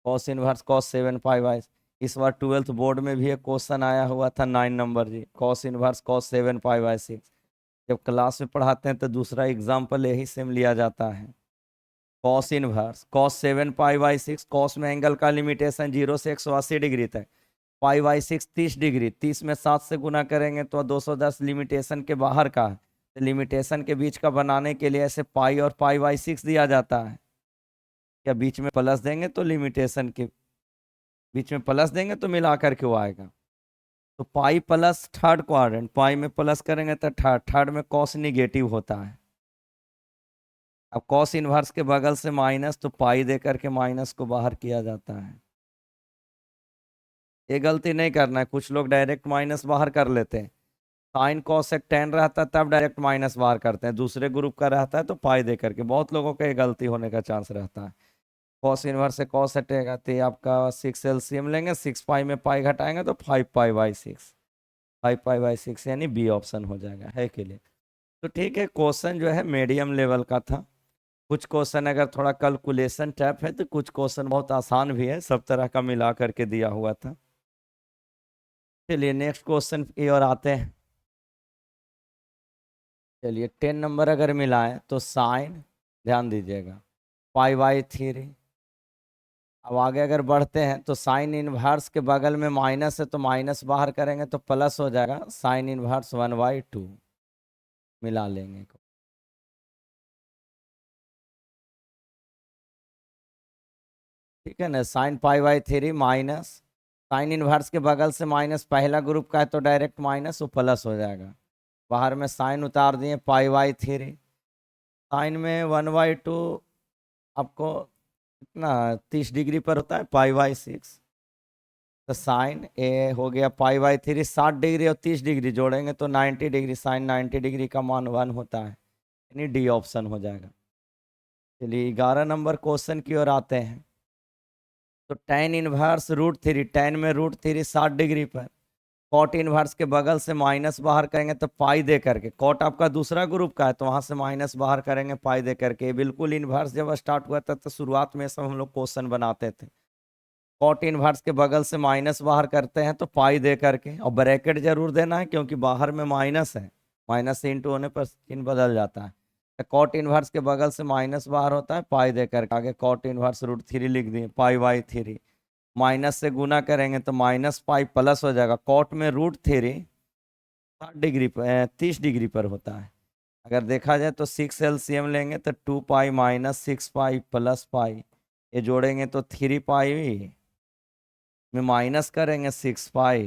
कॉस इनवर्स cos 7π/। इस बार 12th बोर्ड में भी एक क्वेश्चन आया हुआ था 9 नंबर जी, कॉस इनवर्स cos 7π/6। जब क्लास में पढ़ाते हैं तो दूसरा एग्जाम्पल यही सेम लिया जाता है। कॉस इनवर्स cos 7π/6, कॉस में एंगल का लिमिटेशन 0 से 180 डिग्री तक, π/6 30 डिग्री, 30 में 7 से गुना करेंगे तो 210 लिमिटेशन के बाहर का है। तो लिमिटेशन के बीच का बनाने के लिए ऐसे पाई और π/6 दिया जाता है। क्या बीच में प्लस देंगे तो लिमिटेशन के बीच में प्लस देंगे तो मिला करके वो आएगा। तो पाई प्लस थर्ड क्वाड्रेंट, पाई में प्लस करेंगे तो थर्ड, थर्ड में कॉस निगेटिव होता है। अब कॉस इनवर्स के बगल से माइनस, तो पाई दे करके माइनस को बाहर किया जाता है। ये गलती नहीं करना है, कुछ लोग डायरेक्ट माइनस बाहर कर लेते हैं। साइन कॉसेक टेन रहता है तब डायरेक्ट माइनस बाहर करते हैं, दूसरे ग्रुप का रहता है तो पाई दे करके। बहुत लोगों का ये गलती होने का चांस रहता है। कॉस इनवर्स से कॉस हटेगा तो ये आपका 6 एलसीएम लेंगे, 6 पाई में पाई घटाएंगे तो 5 पाई बाई 6, 5 पाई बाई 6 यानी बी ऑप्शन हो जाएगा, है के लिए। तो ठीक है, क्वेश्चन जो है मीडियम लेवल का था। कुछ क्वेश्चन अगर थोड़ा कैलकुलेशन टाइप है तो कुछ क्वेश्चन बहुत आसान भी है, सब तरह का मिला करके दिया हुआ था। चलिए नेक्स्ट क्वेश्चन की ओर आते हैं। चलिए 10 नंबर अगर मिलाएं तो साइन, ध्यान दीजिएगा, पाई बाई 3। अब आगे अगर बढ़ते हैं तो साइन इनवर्स के बगल में माइनस है तो माइनस बाहर करेंगे तो प्लस हो जाएगा, साइन इनवर्स 1/2 मिला लेंगे। ठीक है ना, sine pi by 3 minus sine inverse के बगल से माइनस, पहला ग्रुप का है तो डायरेक्ट माइनस, वो प्लस हो जाएगा। बाहर में साइन उतार दिए, पाई बाई 3, साइन में 1/2 आपको कितना 30 डिग्री पर होता है, पाई बाई 6। तो साइन ए हो गया पाई बाई 3, 60 डिग्री और 30 डिग्री जोड़ेंगे तो 90 डिग्री, साइन 90 डिग्री का मान 1 होता है, यानी डी ऑप्शन हो जाएगा। चलिए 11 नंबर क्वेश्चन की ओर आते हैं। तो tan इनवर्स √3, tan में √3 60 डिग्री पर, कॉट इनवर्स के बगल से माइनस बाहर करेंगे तो पाई दे करके, कॉट आपका दूसरा ग्रुप का है तो वहां से माइनस बाहर करेंगे पाई दे करके। बिल्कुल इनवर्स जब स्टार्ट हुआ था तो शुरुआत में सब हम लोग क्वेश्चन बनाते थे, कॉट इनवर्स के बगल से माइनस बाहर करते हैं तो पाई दे करके, और ब्रैकेट जरूर देना है क्योंकि बाहर में माइनस है, माइनस से इंटू होने पर चिन्ह बदल जाता है। तो कॉट इनवर्स के बगल से माइनस बाहर होता है, पाई दे करके आगे कॉट इनवर्स √3 लिख दिए, पाई बाई 3। माइनस से गुना करेंगे तो माइनस पाई प्लस हो जाएगा, कॉट में √3 60 डिग्री पर 30 डिग्री पर होता है। अगर देखा जाए तो 6 एलसीएम लेंगे तो 2 पाई माइनस 6 पाई प्लस पाई, ये जोड़ेंगे तो 3 पाई में माइनस करेंगे 6 पाई,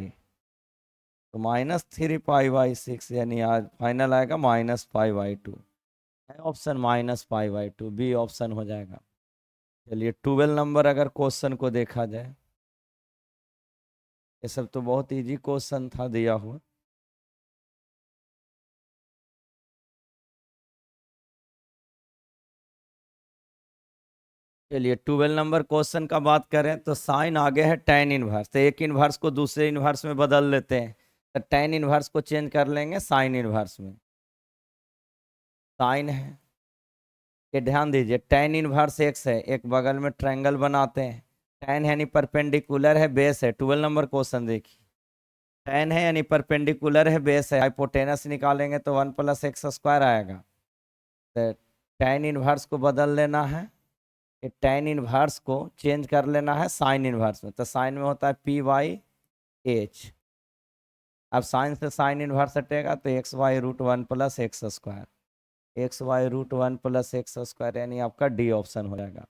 तो -3 पाई बाई 6, यानी आज फाइनल आएगा -पाई/2। है ऑप्शन -पाई/2, बी ऑप्शन हो जाएगा। चलिए 12 नंबर अगर क्वेश्चन को देखा जाए, ये सब तो बहुत इजी क्वेश्चन था दिया हुआ। चलिए 12 नंबर क्वेश्चन का बात करें तो साइन आगे है tan इनवर्स, तो एक इनवर्स को दूसरे इनवर्स में बदल लेते हैं, तो tan इनवर्स को चेंज कर लेंगे साइन इनवर्स में। साइन है, ये ध्यान दीजिए tan इनवर्स x है, एक बगल में ट्रायंगल बनाते हैं, tan है यानी परपेंडिकुलर है, बेस है। 12 नंबर क्वेश्चन देखिए, tan है यानी परपेंडिकुलर है, बेस है, हाइपोटेनस निकालेंगे तो 1 + x² आएगा। तो tan इनवर्स को बदल लेना है, ये tan इनवर्स को चेंज कर लेना है साइन इनवर्स में, तो साइन में होता है p/h। अब साइन से साइन इनवर्स हटेगा तो x/√1 + x², x/√1 + x² यानी आपका डी ऑप्शन हो जाएगा।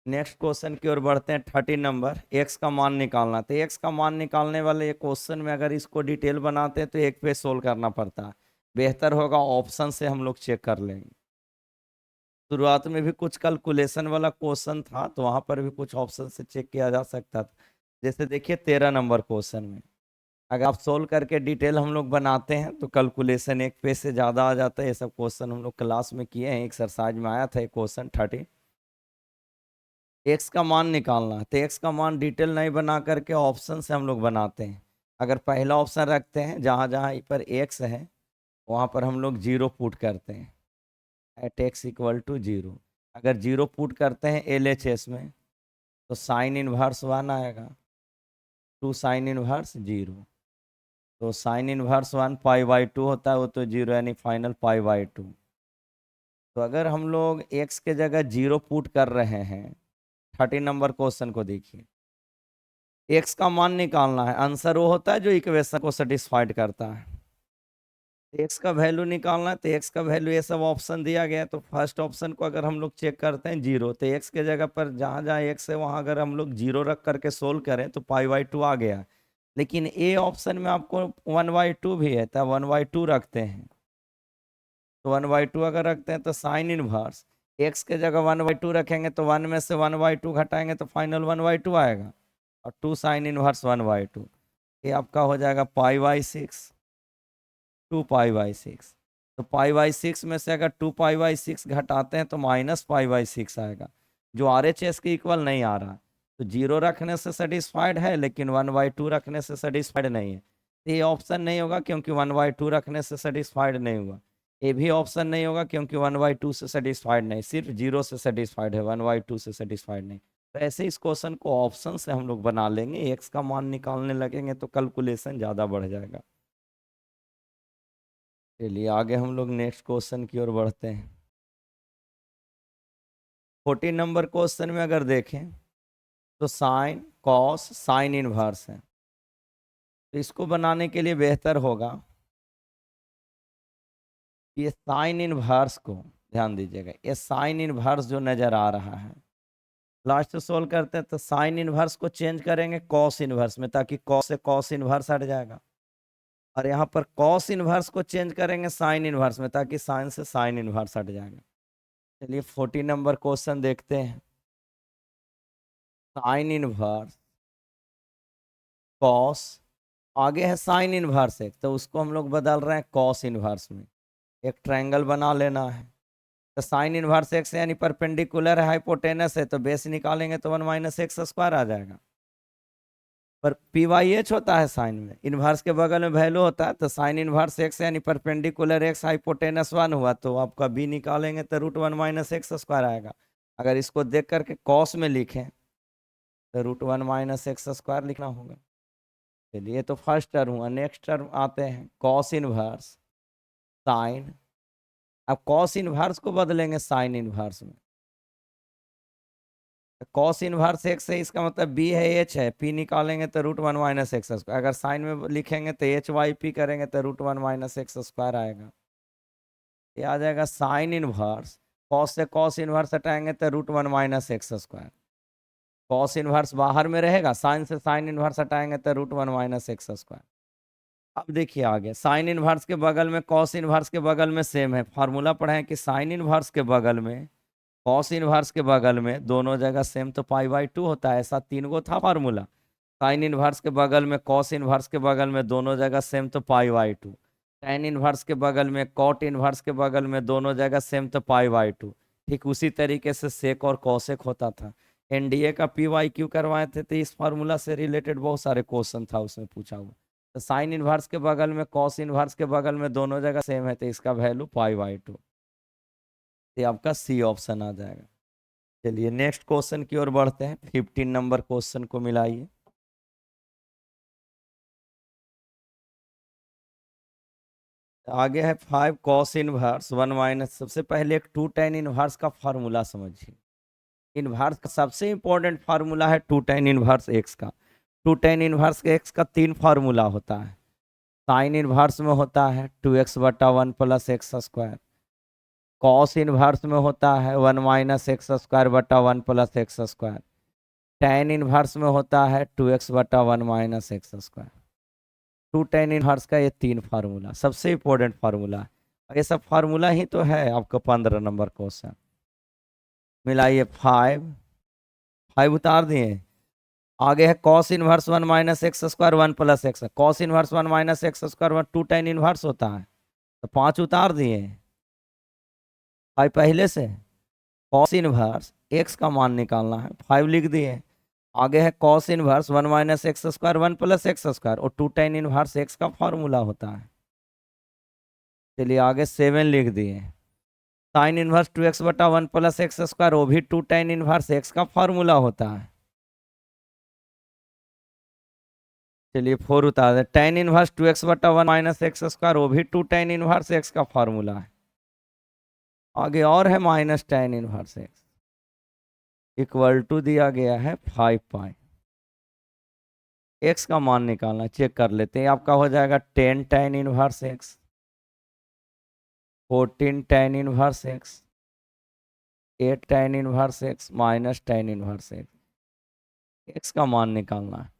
नेक्स्ट क्वेश्चन की ओर बढ़ते हैं। 13 नंबर, x का मान निकालना। तो x का मान निकालने वाले ये क्वेश्चन में अगर इसको डिटेल बनाते हैं तो एक पे सोल्व करना पड़ता है, बेहतर होगा ऑप्शन से हम लोग चेक कर लेंगे। शुरुआत में भी कुछ कैलकुलेशन वाला क्वेश्चन था तो वहां पर भी कुछ ऑप्शन से चेक किया जा सकता था। जैसे देखिए 13 नंबर क्वेश्चन में अगर आप सोल्व करके डिटेल हम लोग बनाते हैं तो कैलकुलेशन एक पेज से ज़्यादा आ जाता है। ये सब क्वेश्चन हम लोग क्लास में किए हैं, एक्सरसाइज में आया था एक क्वेश्चन 30। एक्स का मान निकालना है तो एक्स का मान डिटेल नहीं बना करके ऑप्शन से हम लोग बनाते हैं। अगर पहला ऑप्शन रखते हैं जहाँ जहाँ पर एक्स है वहाँ पर हम लोग 0 पुट करते हैं, एट x = 0। अगर 0 पुट करते हैं LHS में तो साइन इनवर्स 1 आएगा, 2 साइन इनवर्स 0, तो साइन इनवर्स 1 पाई/2 होता है, वो तो 0 यानी फाइनल पाई/2। तो अगर हम लोग x के जगह 0 पुट कर रहे हैं, 13 नंबर क्वेश्चन को देखिए, x का मान निकालना है, आंसर वो होता है जो इक्वेशन को सेटिस्फाइड करता है। एक्स का वैल्यू निकालना है तो एक्स का वैल्यू ये सब ऑप्शन दिया गया है, तो फर्स्ट ऑप्शन को अगर हम लोग चेक करते हैं जीरो, तो एक्स के जगह पर जहाँ जहाँ एक्स है वहाँ अगर हम लोग जीरो रख करके सोल्व करें तो पाई/2 आ गया। लेकिन ए ऑप्शन में आपको 1/2 भी है, तो 1/2 रखते हैं। तो 1/2 अगर रखते हैं तो साइन इनवर्स एक्स के जगह 1/2 रखेंगे तो 1 में से 1/2 घटाएंगे तो फाइनल 1/2 आएगा, और 2 साइन इनवर्स 1/2, ये आपका हो जाएगा पाई/6, 2 पाई/6। तो पाई/6 में से अगर 2 पाई/6 घटाते हैं तो -पाई/6 आएगा, जो RHS के इक्वल नहीं आ रहा। तो जीरो रखने से सेटिस्फाइड है, लेकिन 1/2 रखने से सेटिस्फाइड नहीं है, तो ये ऑप्शन नहीं होगा क्योंकि 1/2 रखने से सेटिस्फाइड नहीं हुआ। ये भी ऑप्शन नहीं होगा क्योंकि 1/2 से सेटिस्फाइड नहीं, सिर्फ जीरो से सेटिस्फाइड है, 1/2 से सेटिस्फाइड नहीं। तो ऐसे इस क्वेश्चन को ऑप्शन से हम लोग बना लेंगे, एक्स का मान निकालने लगेंगे तो कैलकुलेशन ज़्यादा बढ़ जाएगा। चलिए आगे हम लोग नेक्स्ट क्वेश्चन की ओर बढ़ते हैं। 14 नंबर क्वेश्चन में अगर देखें तो साइन कॉस साइन इनवर्स है, तो इसको बनाने के लिए बेहतर होगा ये साइन इनवर्स को, ध्यान दीजिएगा, ये साइन इनवर्स जो नजर आ रहा है, लास्ट सोल्व करते हैं तो साइन इनवर्स को चेंज करेंगे कॉस इनवर्स में, ताकि कॉस से कॉस इनवर्स हट जाएगा, और यहाँ पर कॉस इनवर्स को चेंज करेंगे साइन इनवर्स में, ताकि साइन से साइन इनवर्स हट जाएगा। चलिए 14 नंबर क्वेश्चन देखते हैं। साइन इनवर्स कॉस, आगे है साइन इनवर्स एक, तो उसको हम लोग बदल रहे हैं कॉस इनवर्स में। एक ट्रायंगल बना लेना है, तो साइन इनवर्स एक्स यानी परपेंडिकुलर है, हाइपोटेनस है, तो बेस निकालेंगे तो 1 - x² आ जाएगा। पर पी/एच होता है साइन में, इनवर्स के बगल में वैल्यू होता है, तो साइन इनवर्स एक्स यानी परपेंडिकुलर एक्स हाइपोटेनस 1 हुआ, तो आपका बी निकालेंगे तो √1 - x² आएगा। अगर इसको देख करके कॉस में लिखें तो √1 - x² लिखना होगा। चलिए तो फर्स्ट टर्म हुआ, नेक्स्ट टर्म आते हैं कॉस इनवर्स साइन। अब कॉस इनवर्स को बदलेंगे साइन इनवर्स में, कॉस इनवर्स एक्स है, इसका मतलब बी है एच है, पी निकालेंगे तो √1 - x²। अगर साइन में लिखेंगे तो HYP करेंगे तो √1 - x² आएगा। ये आ जाएगा साइन इनवर्स, कॉस से कॉस इनवर्स हटाएंगे तो √1 - x²। कॉस इनवर्स बाहर में रहेगा, साइन से साइन इनवर्स हटाएंगे तो √1 - x²। अब देखिए आगे, साइन इनवर्स के बगल में कॉस इनवर्स के बगल में सेम है, फार्मूला पढ़े हैं कि साइन इनवर्स के बगल में कॉस इनवर्स के बगल में दोनों जगह सेम तो पाई/2 होता है, ऐसा 3 गो था फार्मूला। साइन इनवर्स के बगल में कॉस इनवर्स के बगल में दोनों जगह सेम तो पाई/2, टैन इनवर्स के बगल में कॉट इनवर्स के बगल में दोनों जगह सेम तो पाई/2। ठीक उसी तरीके से सेक और कॉसेक होता था। NDA का PYQ करवाए थे, तो इस फार्मूला से रिलेटेड बहुत सारे क्वेश्चन था उसमें पूछा हुआ। तो साइन इनवर्स के बगल में कॉस इनवर्स के बगल में दोनों जगह सेम है, तो इसका वैल्यू पाई/2, ये आपका सी ऑप्शन आ जाएगा। चलिए नेक्स्ट क्वेश्चन की ओर बढ़ते हैं। 15 नंबर क्वेश्चन को मिलाइए। आगे है 5 कॉस इनवर्स 1 - सबसे पहले एक 2 tan इनवर्स का फार्मूला समझिए। इनवर्स का सबसे इंपॉर्टेंट फार्मूला है 2 tan इनवर्स एक्स का। 2 tan इनवर्स एक्स का 3 फार्मूला होता है। साइन इनवर्स में होता है 2x/1 + x²। कॉस इनवर्स में होता है 1 - x²/1 + x²। tan इनवर्स में होता है 2x/1 - x²। 2 tan इनवर्स का ये 3 फार्मूला सबसे इंपॉर्टेंट फार्मूला है, और ये सब फार्मूला ही तो है आपका 15 नंबर क्वेश्चन। मिलाइए 5 उतार दिए। आगे है cos inverse 1 - x² 1 + x। cos inverse 1 - x² 2 tan inverse होता है, तो 5 उतार दिए। 5 पहले से, cos इनवर्स x का मान निकालना है, 5 लिख दिए। आगे है cos इनवर्स 1 - x² 1 + x², और 2 tan इनवर्स x का फार्मूला होता है। चलिए आगे 7 लिख दिए। साइन इनवर्स 2x/1 + x², वो भी 2 tan इनवर्स x का फार्मूला होता है। चलिए 4 उतार दे। tan इनवर्स 2x/1 - x², वो भी 2 tan इनवर्स x का फार्मूला है। आगे और है -tan inverse x equal to दिया गया है 5 पाई। x का मान निकालना, चेक कर लेते हैं। आपका हो जाएगा 10 tan inverse x 14 tan inverse x, 8 tan inverse x minus tan inverse x. X का मान निकालना है।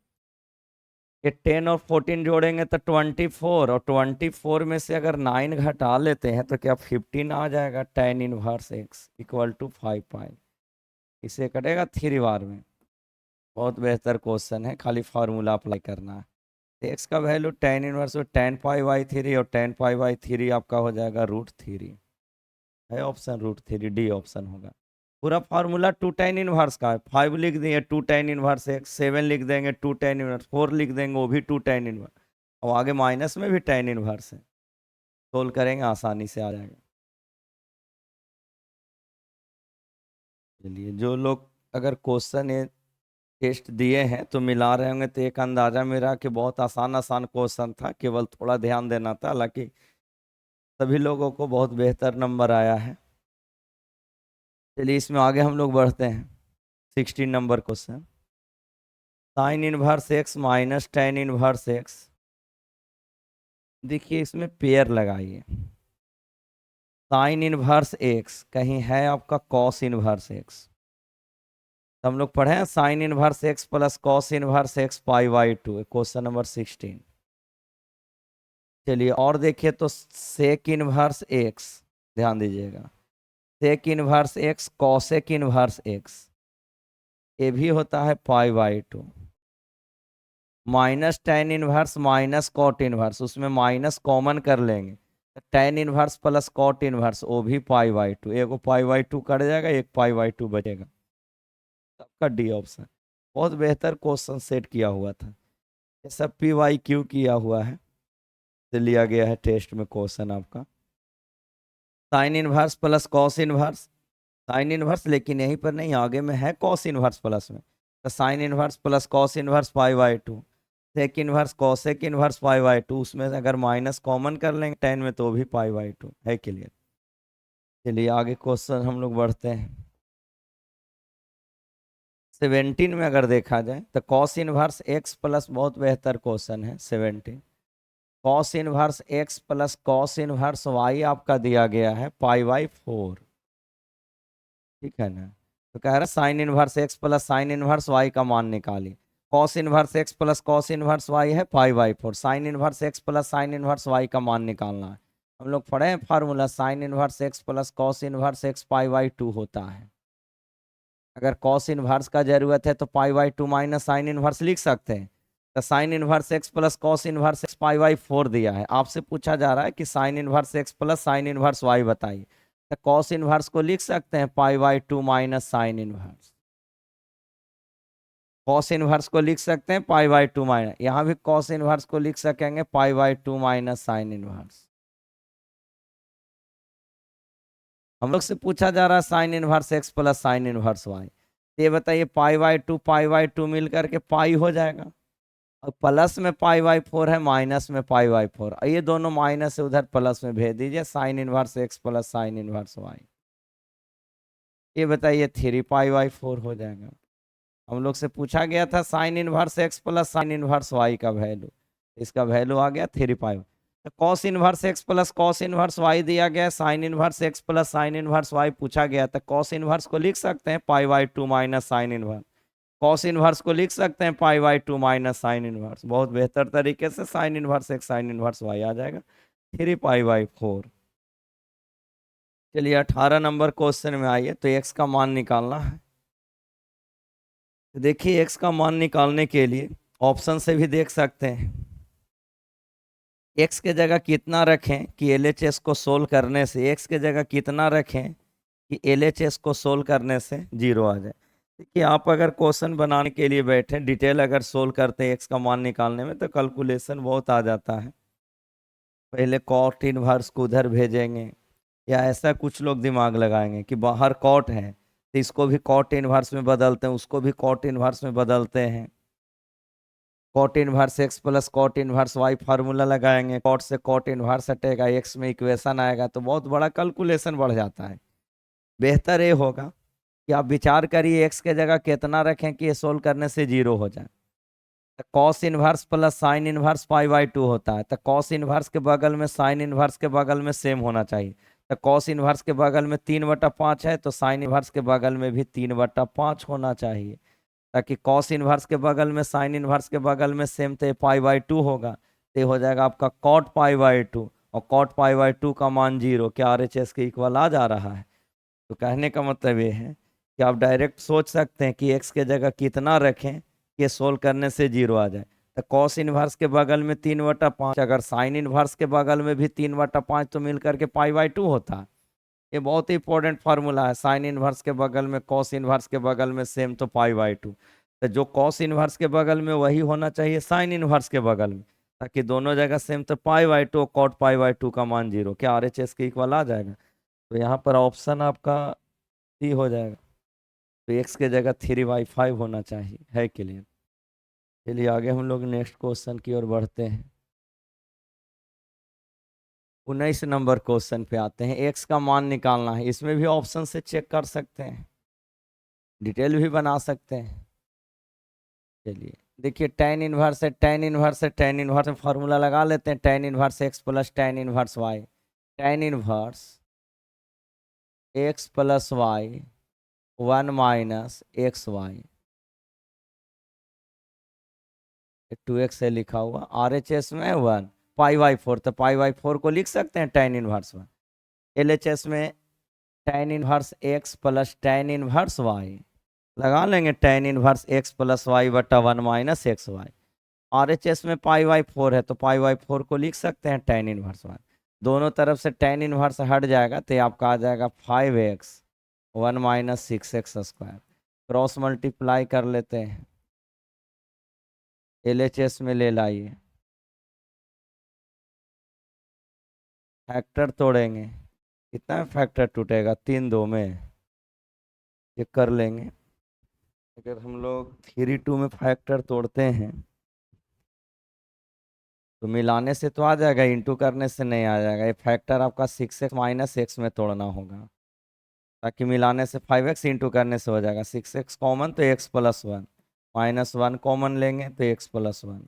ये 10 और 14 जोड़ेंगे तो 24, और 24 में से अगर 9 घटा लेते हैं तो क्या 15 आ जाएगा। tan inverse x equal to 5 pi. इसे कटेगा 3 बार में। बहुत बेहतर क्वेश्चन है, खाली फार्मूला अप्लाई करना है। एक्स का वैल्यू tan इनवर्स 10 पाई/3, और 10 पाई/3 आपका हो जाएगा √3। है ऑप्शन √3, डी ऑप्शन होगा। पूरा फार्मूला 2 tan इनवर्स का है। 5 लिख दिए 2 tan इनवर्स एक्स, 7 लिख देंगे 2 tan इनवर्स, 4 लिख देंगे वो भी 2 tan इनवर्स, और आगे माइनस में भी tan इनवर्स है। सोल्व करेंगे आसानी से आ जाएगा। चलिए, जो लोग अगर क्वेश्चन ये टेस्ट दिए हैं तो मिला रहे होंगे तो एक अंदाजा मेरा कि बहुत आसान आसान क्वेश्चन था, केवल थोड़ा ध्यान देना था। हालांकि सभी लोगों को बहुत बेहतर नंबर आया है। चलिए, इसमें आगे हम लोग बढ़ते हैं। 16 number question, sign inverse x minus tan inverse x. देखिए, इसमें पेयर लगाइए। साइन इनवर्स एक्स कहीं है आपका कॉस इनवर्स एक्स, तो हम लोग पढ़े हैं sine inverse x plus cos inverse x π/2, question number 16। चलिए, और देखिए तो सेक इनवर्स एक्स, ध्यान दीजिएगा, sec inverse x cosec inverse x, ये भी होता है π/2। Minus tan inverse minus cot inverse, उसमें माइनस कॉमन कर लेंगे, tan inverse plus cot inverse वो भी π/2। एक π/2 कट जाएगा, एक π/2 बचेगा। सबका डी ऑप्शन। बहुत बेहतर क्वेश्चन सेट किया हुआ था, ये सब PYQ किया हुआ है, तो लिया गया है टेस्ट में क्वेश्चन आपका। Sign inverse plus cos inverse, sine inverse लेकिन यहीं पर नहीं, आगे में है कॉस इनवर्स प्लस में, तो sine inverse plus cos inverse π/2। Sec inverse cosec inverse π/2, उसमें से अगर माइनस कॉमन कर लेंगे tan में तो भी π/2 है। क्लियर। चलिए, आगे क्वेश्चन हम लोग बढ़ते हैं। 17 में अगर देखा जाए तो कॉस इनवर्स एक्स प्लस, बहुत बेहतर क्वेश्चन है 17। Cos inverse x plus cos inverse y आपका दिया गया है π/4। ठीक है ना। तो कह रहा है sine inverse x plus sine inverse y का मान निकालिए। Cos inverse x plus cos inverse y है π/4। Sine inverse x plus sine inverse y का मान निकालना है। हम लोग पढ़े हैं formula, sine inverse x plus cos inverse x π/2 होता है। अगर कॉस इनवर्स का जरूरत है तो π/2 माइनस साइन इनवर्स लिख सकते हैं। तो sine inverse x plus cos inverse x π/4 दिया है। आपसे पूछा जा रहा है कि sine inverse x plus sine inverse y बताइए, तो कॉस इनवर्स को लिख सकते हैं π/2 minus sine inverse. Cos inverse को लिख सकते हैं π/2 माइनस, यहाँ भी कॉस इनवर्स को लिख सकेंगे π/2 माइनस साइन इनवर्स। हम लोग से पूछा जा रहा है sine inverse x plus sine inverse y, ये बताइए π/2 मिल करके पाई हो जाएगा, और प्लस में π/4 है, माइनस में π/4, ये दोनों माइनस से उधर प्लस में भेज दीजिए। Sine inverse x plus sine inverse y, ये बताइए 3π/4 हो जाएगा। हम लोग से पूछा गया था sine inverse x plus sine inverse y का वैल्यू, इसका वैल्यू आ गया 3π। तो cos inverse x plus cos inverse y दिया गया, sine inverse x plus sine inverse y पूछा गया, तो कॉस इनवर्स को लिख सकते हैं π/2 minus sine inverse, cos inverse को लिख सकते हैं π/2 माइनस साइन इनवर्स। बहुत बेहतर तरीके से sine inverse X sine inverse Y आ जाएगा 3π/4। चलिए, 18 नंबर क्वेश्चन में आइए, तो एक्स का मान निकालना है। तो देखिए, एक्स का मान निकालने के लिए ऑप्शन से भी देख सकते हैं। एक्स के जगह कितना रखें कि LHS को सोल्व करने से, एक्स के जगह कितना रखें कि LHS को सोल्व करने से 0 आ जाए। देखिए, आप अगर क्वेश्चन बनाने के लिए बैठे, डिटेल अगर सोल्व करते हैं एक्स का मान निकालने में, तो कैलकुलेशन बहुत आ जाता है। पहले कॉट इनवर्स को उधर भेजेंगे, या ऐसा कुछ लोग दिमाग लगाएंगे कि बाहर कॉट है तो इसको भी कॉट इनवर्स में बदलते हैं, उसको भी कॉट इनवर्स में बदलते हैं। Cot inverse x plus cot inverse y formula लगाएंगे, कॉट से कॉट इनवर्स हटेगा, एक्स में इक्वेशन आएगा, तो बहुत बड़ा कैलकुलेशन बढ़ जाता है। बेहतर ये होगा कि आप विचार करिए एक्स के जगह कितना रखें कि ये सोल्व करने से 0 हो जाए। तो cos inverse plus sine inverse π/2 होता है, तो कॉस इनवर्स के बगल में साइन इनवर्स के बगल में सेम होना चाहिए, तो कॉस इनवर्स के बगल में 3/5 है, तो साइन इनवर्स के बगल में भी 3/5 होना चाहिए, ताकि कॉस इनवर्स के बगल में साइन इनवर्स के बगल में सेम, तो पाई/2 होगा, तो ये हो जाएगा आपका कॉट पाई/2, और कॉट पाई/2 का मान 0, क्या RHS के इक्वल आ जा रहा है। तो कहने का मतलब ये है कि आप डायरेक्ट सोच सकते हैं कि एक्स के जगह कितना रखें कि ये सोल्व करने से 0 आ जाए। तो कॉस इनवर्स के बगल में 3/5, अगर साइन इनवर्स के बगल में भी 3/5, तो मिल करके पाई/2 होता है। ये बहुत ही इंपॉर्टेंट फार्मूला है, साइन इनवर्स के बगल में कॉस इनवर्स के बगल में सेम, तो पाई/2। तो जो कॉस इनवर्स के बगल में वही होना चाहिए साइन इनवर्स के बगल में, ताकि दोनों जगह सेम, तो पाई/2 कॉट पाई/2 का मान 0, क्या RHS के इक्वल आ जाएगा। तो यहाँ पर ऑप्शन आपका सी हो जाएगा। तो एक्स के जगह 3/5 होना चाहिए, है क्लियर। चलिए आगे हम लोग नेक्स्ट क्वेश्चन की ओर बढ़ते हैं। 19 नंबर क्वेश्चन पे आते हैं। एक्स का मान निकालना है, इसमें भी ऑप्शन से चेक कर सकते हैं, डिटेल भी बना सकते हैं। चलिए देखिए, tan इनवर्स है, tan इनवर्स है, tan इनवर्स में फॉर्मूला लगा लेते हैं, tan inverse x plus tan inverse y. tan inverse x plus Y 1 - XY 2x है लिखा हुआ, RHS में 1 पाई/4, तो पाई/4 को लिख सकते हैं tan इनवर्स 1। LHS में tan inverse x plus tan inverse y लगा लेंगे, tan inverse x plus y बटा 1 - XY। RHS में पाई/4 है, तो पाई/4 को लिख सकते हैं tan इनवर्स 1। दोनों तरफ से tan इनवर्स हट जाएगा, तो ये आपका आ जाएगा 5x 1 - 6x²। क्रॉस मल्टीप्लाई कर लेते हैं, LHS में ले लाइए, फैक्टर तोड़ेंगे, कितना फैक्टर टूटेगा, 3 2 में, ये कर लेंगे। अगर हम लोग 3 2 में फैक्टर तोड़ते हैं तो मिलाने से तो आ जाएगा, इंटू करने से नहीं आ जाएगा। ये फैक्टर आपका 6x - x में तोड़ना होगा, ताकि मिलाने से 5x, इंटू करने से हो जाएगा 6x कॉमन, तो x+1 -1 कॉमन लेंगे तो x+1,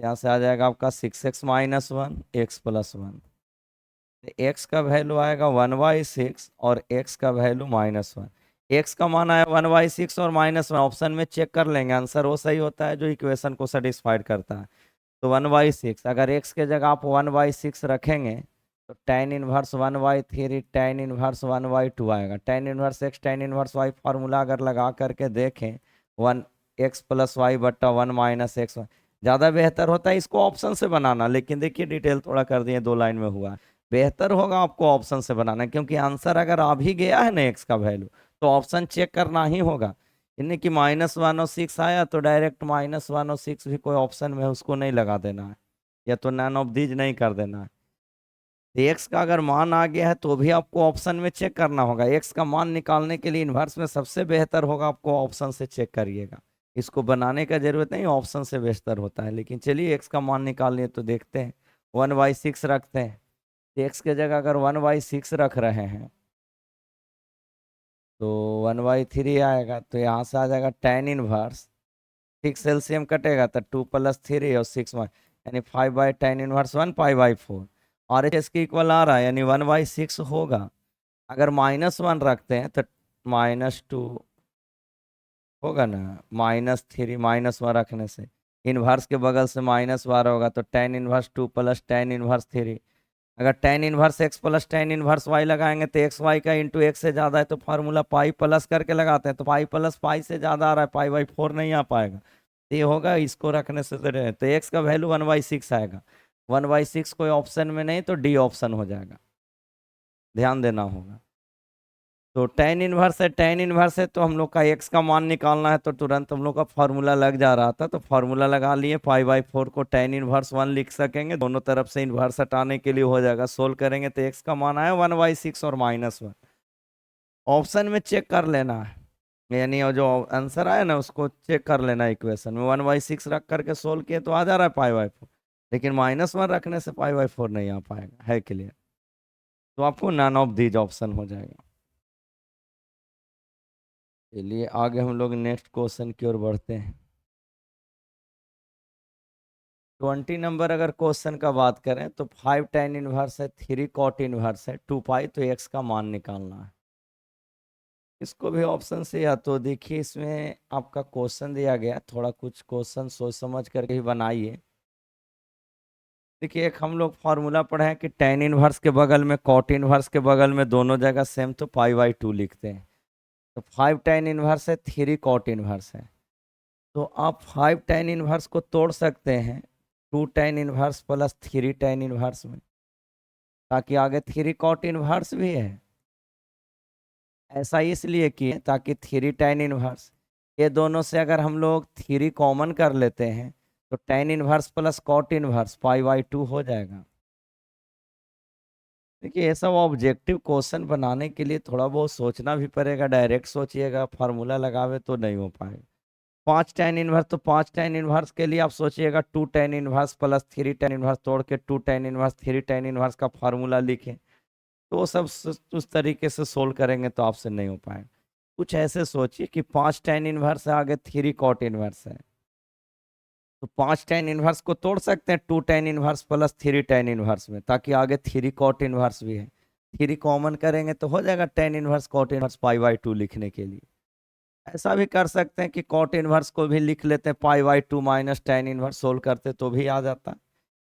यहाँ से आ जाएगा आपका 6x - 1 x+1। एक्स का वैल्यू आएगा 1/6 और एक्स का वैल्यू -1। एक्स का मान आया 1/6 और -1, ऑप्शन में चेक कर लेंगे, आंसर वो सही होता है जो इक्वेशन को सेटिस्फाइड करता है। तो 1/6, अगर एक्स के जगह आप 1/6 रखेंगे तो tan इनवर्स 1/3 tan इनवर्स 1/2 आएगा। tan inverse x tan inverse y formula अगर लगा करके देखें, 1x+y बट्टा 1 - x, ज़्यादा बेहतर होता है इसको ऑप्शन से बनाना, लेकिन देखिए डिटेल थोड़ा कर दिए, 2 लाइन में हुआ। बेहतर होगा आपको ऑप्शन से बनाना, क्योंकि आंसर अगर आ भी गया है ना एक्स का वैल्यू, तो ऑप्शन चेक करना ही होगा। यानी कि -1 और 6 आया तो डायरेक्ट -1 और 6 भी कोई ऑप्शन में है, उसको नहीं लगा देना है, या तो नन ऑफ दीज नहीं कर देना है। एक्स का अगर मान आ गया है तो भी आपको ऑप्शन में चेक करना होगा। एक्स का मान निकालने के लिए इन्वर्स में सबसे बेहतर होगा, आपको ऑप्शन से चेक करिएगा, इसको बनाने का जरूरत नहीं, ऑप्शन से बेहतर होता है। लेकिन चलिए एक्स का मान निकालने तो देखते हैं, 1/6 रखते हैं। एक्स के जगह अगर 1/6 रख रहे हैं तो 1/3 आएगा, तो यहाँ से आ जाएगा tan इनवर्स 6 एलसीएम कटेगा तो 2 + 3 और 6 यानी 5/tan इनवर्स 1 पाई/4, और एच एस के इक्वल आ रहा है, यानी 1/6 होगा। अगर -1 रखते हैं तो -2 होगा ना, -3 -1 रखने से इनवर्स के बगल से -12 होगा, तो tan इनवर्स 2 + tan इनवर्स 3। अगर tan inverse x plus tan inverse y लगाएंगे तो एक्स वाई का इंटू एक्स से ज़्यादा है, तो फार्मूला पाई प्लस करके लगाते हैं, तो पाई प्लस पाई से ज़्यादा आ रहा है, पाई/4 नहीं आ पाएगा, तो ये होगा, इसको रखने से तो एक्स का वैल्यू 1/6 आएगा। 1/6 कोई ऑप्शन में नहीं, तो डी ऑप्शन हो जाएगा, ध्यान देना होगा। तो tan इनवर्स है, tan इनवर्स है, तो हम लोग का एक्स का मान निकालना है, तो तुरंत हम लोग का फार्मूला लग जा रहा था, तो फार्मूला लगा लिए, पाई/4 को tan इनवर्स 1 लिख सकेंगे, दोनों तरफ से इनवर्स हटाने के लिए हो जाएगा। सोल्व करेंगे तो एक्स का मान आया 1/6 और -1, ऑप्शन में चेक कर लेना है, यानी जो आंसर आया ना उसको चेक कर लेना, इक्वेशन में 1/6 रख करके सोल्व किए तो आ जा रहा है पाई/4, लेकिन -1 रखने से पाई/4 नहीं आ पाएगा, है क्लियर। तो आपको नन ऑफ दीज ऑप्शन हो जाएगा। चलिए आगे हम लोग नेक्स्ट क्वेश्चन की ओर बढ़ते हैं। 20 नंबर अगर क्वेश्चन का बात करें तो 5 tan इनवर्स है, 3 cot इनवर्स है, 2 पाई, तो x का मान निकालना है। इसको भी ऑप्शन से, या तो देखिए इसमें आपका क्वेश्चन दिया गया, थोड़ा कुछ क्वेश्चन सोच समझ करके ही बनाइए। देखिए एक हम लोग फार्मूला पढ़े हैं कि tan इनवर्स के बगल में cot इनवर्स के बगल में दोनों जगह सेम, तो पाई/2 लिखते हैं। तो 5 tan इनवर्स है, 3 cot इनवर्स है, तो आप 5 tan इनवर्स को तोड़ सकते हैं 2 tan inverse plus 3 tan inverse में, ताकि आगे 3 cot इनवर्स भी है। ऐसा इसलिए किए ताकि 3 tan इनवर्स, ये दोनों से अगर हम लोग 3 कॉमन कर लेते हैं तो tan inverse plus cot inverse पाई/2 हो जाएगा। देखिए ये सब ऑब्जेक्टिव क्वेश्चन बनाने के लिए थोड़ा बहुत सोचना भी पड़ेगा, डायरेक्ट सोचिएगा फार्मूला लगावे तो नहीं हो पाएगा। 5 tan इनवर्स, तो 5 tan इनवर्स के लिए आप सोचिएगा 2 tan inverse plus 3 tan inverse तोड़ के 2 tan इनवर्स 3 tan इनवर्स का फार्मूला लिखें, तो वो सब उस तरीके से सोल्व करेंगे तो आपसे नहीं हो पाएगा। कुछ ऐसे सोचिए कि 5 tan इनवर्स है, आगे 3 cot इनवर्स है, तो 5 tan इनवर्स को तोड़ सकते हैं 2 tan inverse plus 3 tan inverse में, ताकि आगे 3 cot इनवर्स भी है। 3 कॉमन करेंगे तो हो जाएगा tan इनवर्स cot इनवर्स पाई/2 लिखने के लिए। ऐसा भी कर सकते हैं कि cot इनवर्स को भी लिख लेते हैं पाई/2 माइनस tan इनवर्स, सोल्व करते तो भी आ जाता।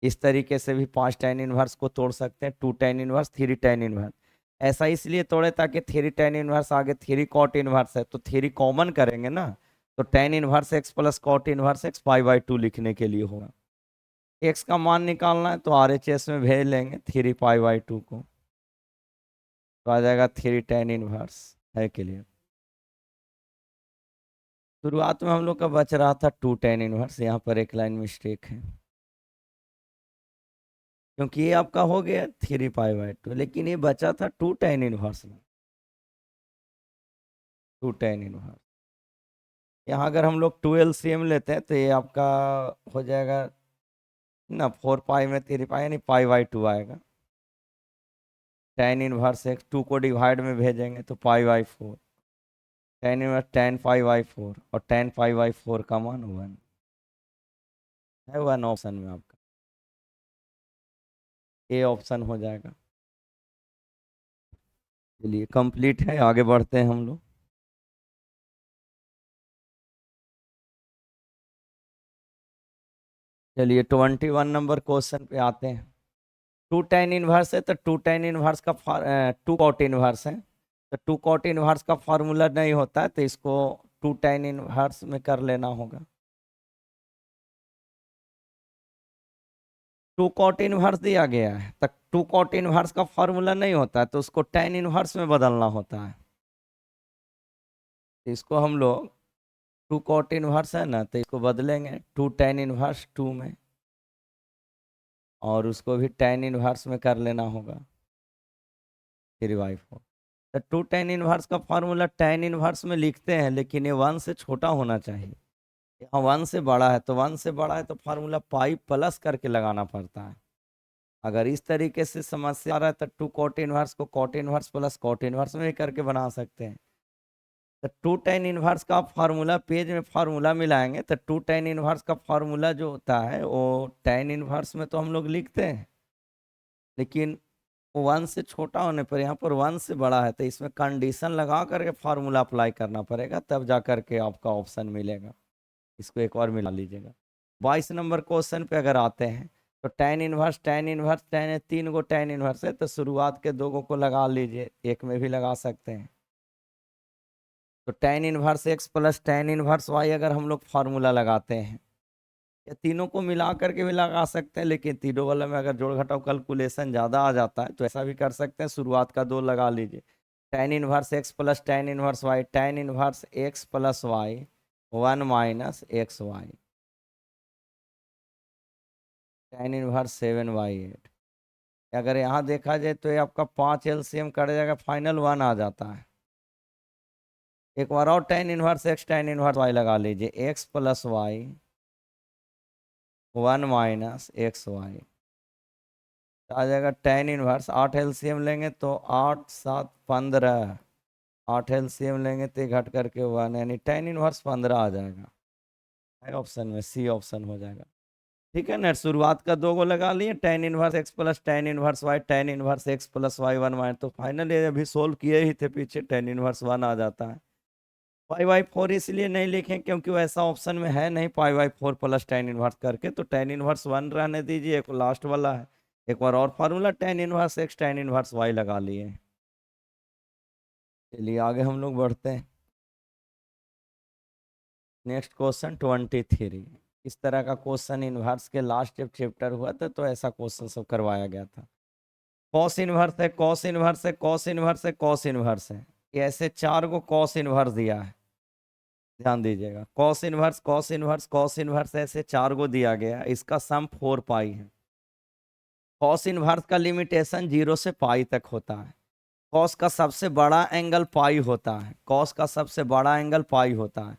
इस तरीके से भी 5 tan इनवर्स को तोड़ सकते हैं, 2 tan इनवर्स 3 tan इनवर्स। ऐसा इसलिए तोड़े ताकि 3 tan इनवर्स आगे 3 cot इनवर्स है, तो 3 कॉमन करेंगे ना, तो tan inverse x plus cot inverse x पाई/2 लिखने के लिए होगा। x का मान निकालना है तो RHS में भेज लेंगे 3 पाई/2 को, तो आ जाएगा 3 tan इनवर्स है के लिए। शुरुआत में हम लोग का बच रहा था 2 tan इनवर्स, यहाँ पर एक लाइन मिस्टेक है, क्योंकि ये आपका हो गया 3 पाई/2, लेकिन ये बचा था 2 tan इनवर्स में, 2 tan इनवर्स। यहाँ अगर हम लोग 2 LCM लेते हैं तो ये आपका हो जाएगा ना 4 पाई में 3 पाई, यानी पाई/2 आएगा। tan इनवर्स x 2 को डिवाइड में भेजेंगे तो पाई/4, tan इनवर्स tan पाई/4, और tan पाई/4 का मान 1 है, 1 ऑप्शन में आपका ए ऑप्शन हो जाएगा। चलिए कंप्लीट है, आगे बढ़ते हैं हम लोग। चलिए 21 नंबर क्वेश्चन पे आते हैं। 2 tan इनवर्स है, तो 2 tan इनवर्स का 2 cot इनवर्स है, तो 2 cot इनवर्स का फार्मूला नहीं होता है, तो इसको 2 tan इनवर्स में कर लेना होगा। 2 cot इनवर्स दिया गया है, तो 2 cot इनवर्स का फार्मूला नहीं होता है, तो उसको tan इनवर्स में बदलना होता है। तो इसको हम लोग 2 cot इनवर्स है ना, तो इसको बदलेंगे 2 tan इनवर्स 2 में, और उसको भी tan इनवर्स में कर लेना होगा 3/4। तो 2 tan इनवर्स का फार्मूला tan इनवर्स में लिखते हैं, लेकिन ये 1 से छोटा होना चाहिए। यहाँ 1 से बड़ा है, तो 1 से बड़ा है तो फार्मूला पाई प्लस करके लगाना पड़ता है। अगर इस तरीके से समस्या आ रहा है तो 2 cot इनवर्स को cot inverse plus cot inverse में ही करके बना सकते हैं। तो 2 tan इनवर्स का फार्मूला पेज में फार्मूला मिलाएंगे, तो 2 tan इनवर्स का फार्मूला जो होता है वो tan इनवर्स में तो हम लोग लिखते हैं, लेकिन 1 से छोटा होने पर यहाँ पर 1 से बड़ा है, तो इसमें कंडीशन लगा करके फार्मूला अप्लाई करना पड़ेगा, तब जा करके आपका ऑप्शन मिलेगा। इसको एक और मिला लीजिएगा। 22 नंबर क्वेश्चन पे अगर आते हैं तो tan इनवर्स tan है, 3 गो tan इनवर्स है, तो शुरुआत के 2 को लगा लीजिए, एक में भी लगा सकते हैं। तो tan inverse x plus tan inverse y अगर हम लोग फार्मूला लगाते हैं, या तीनों को मिला करके भी लगा सकते हैं, लेकिन तीनों वाला में अगर जोड़ घटाव कैलकुलेशन ज़्यादा आ जाता है तो ऐसा भी कर सकते हैं, शुरुआत का 2 लगा लीजिए। tan inverse x plus tan inverse y, tan inverse x plus y 1 minus x y, tan inverse 7/8। अगर यहाँ देखा जाए तो ये आपका 5 LCM कट जाएगा, फाइनल 1 आ जाता है। एक बार और tan inverse x tan inverse y लगा लीजिए, x plus Y 1 minus x Y, आ जाएगा tan इनवर्स। 8 LCM लेंगे तो 8 7 15, 8 LCM लेंगे तो ये घट करके 1, यानी tan इनवर्स 15 आ जाएगा। ऑप्शन में सी ऑप्शन हो जाएगा। ठीक है ना, शुरुआत का 2 गो लगा लिए, tan inverse x plus tan inverse y, tan inverse x plus y 1 तो फाइनली अभी सोल्व किए ही थे पीछे, tan इनवर्स 1 आ जाता है। पाई/4 इसलिए नहीं लिखें क्योंकि वैसा ऑप्शन में है नहीं पाई/4 प्लस tan इनवर्स करके, तो tan इनवर्स 1 रहने दीजिए, एक लास्ट वाला है। एक बार और formula tan inverse x tan inverse y लगा लिए। चलिए आगे हम लोग बढ़ते हैं। Next question 23। इस तरह का क्वेश्चन इनवर्स के लास्ट जब चैप्टर हुआ था तो ऐसा क्वेश्चन सब करवाया गया था। कॉस इनवर्स है, कॉस इनवर्स है, कॉस इनवर्स है, कॉस इनवर्स है, ये ऐसे 4 को कॉस इनवर्स दिया है। ध्यान दीजिएगा, cos inverse cos inverse cos inverse ऐसे 4 को दिया गया, इसका सम 4 पाई है। कॉस इनवर्स का लिमिटेशन 0 से पाई तक होता है। कॉस का सबसे बड़ा एंगल पाई होता है, कॉस का सबसे बड़ा एंगल पाई होता है।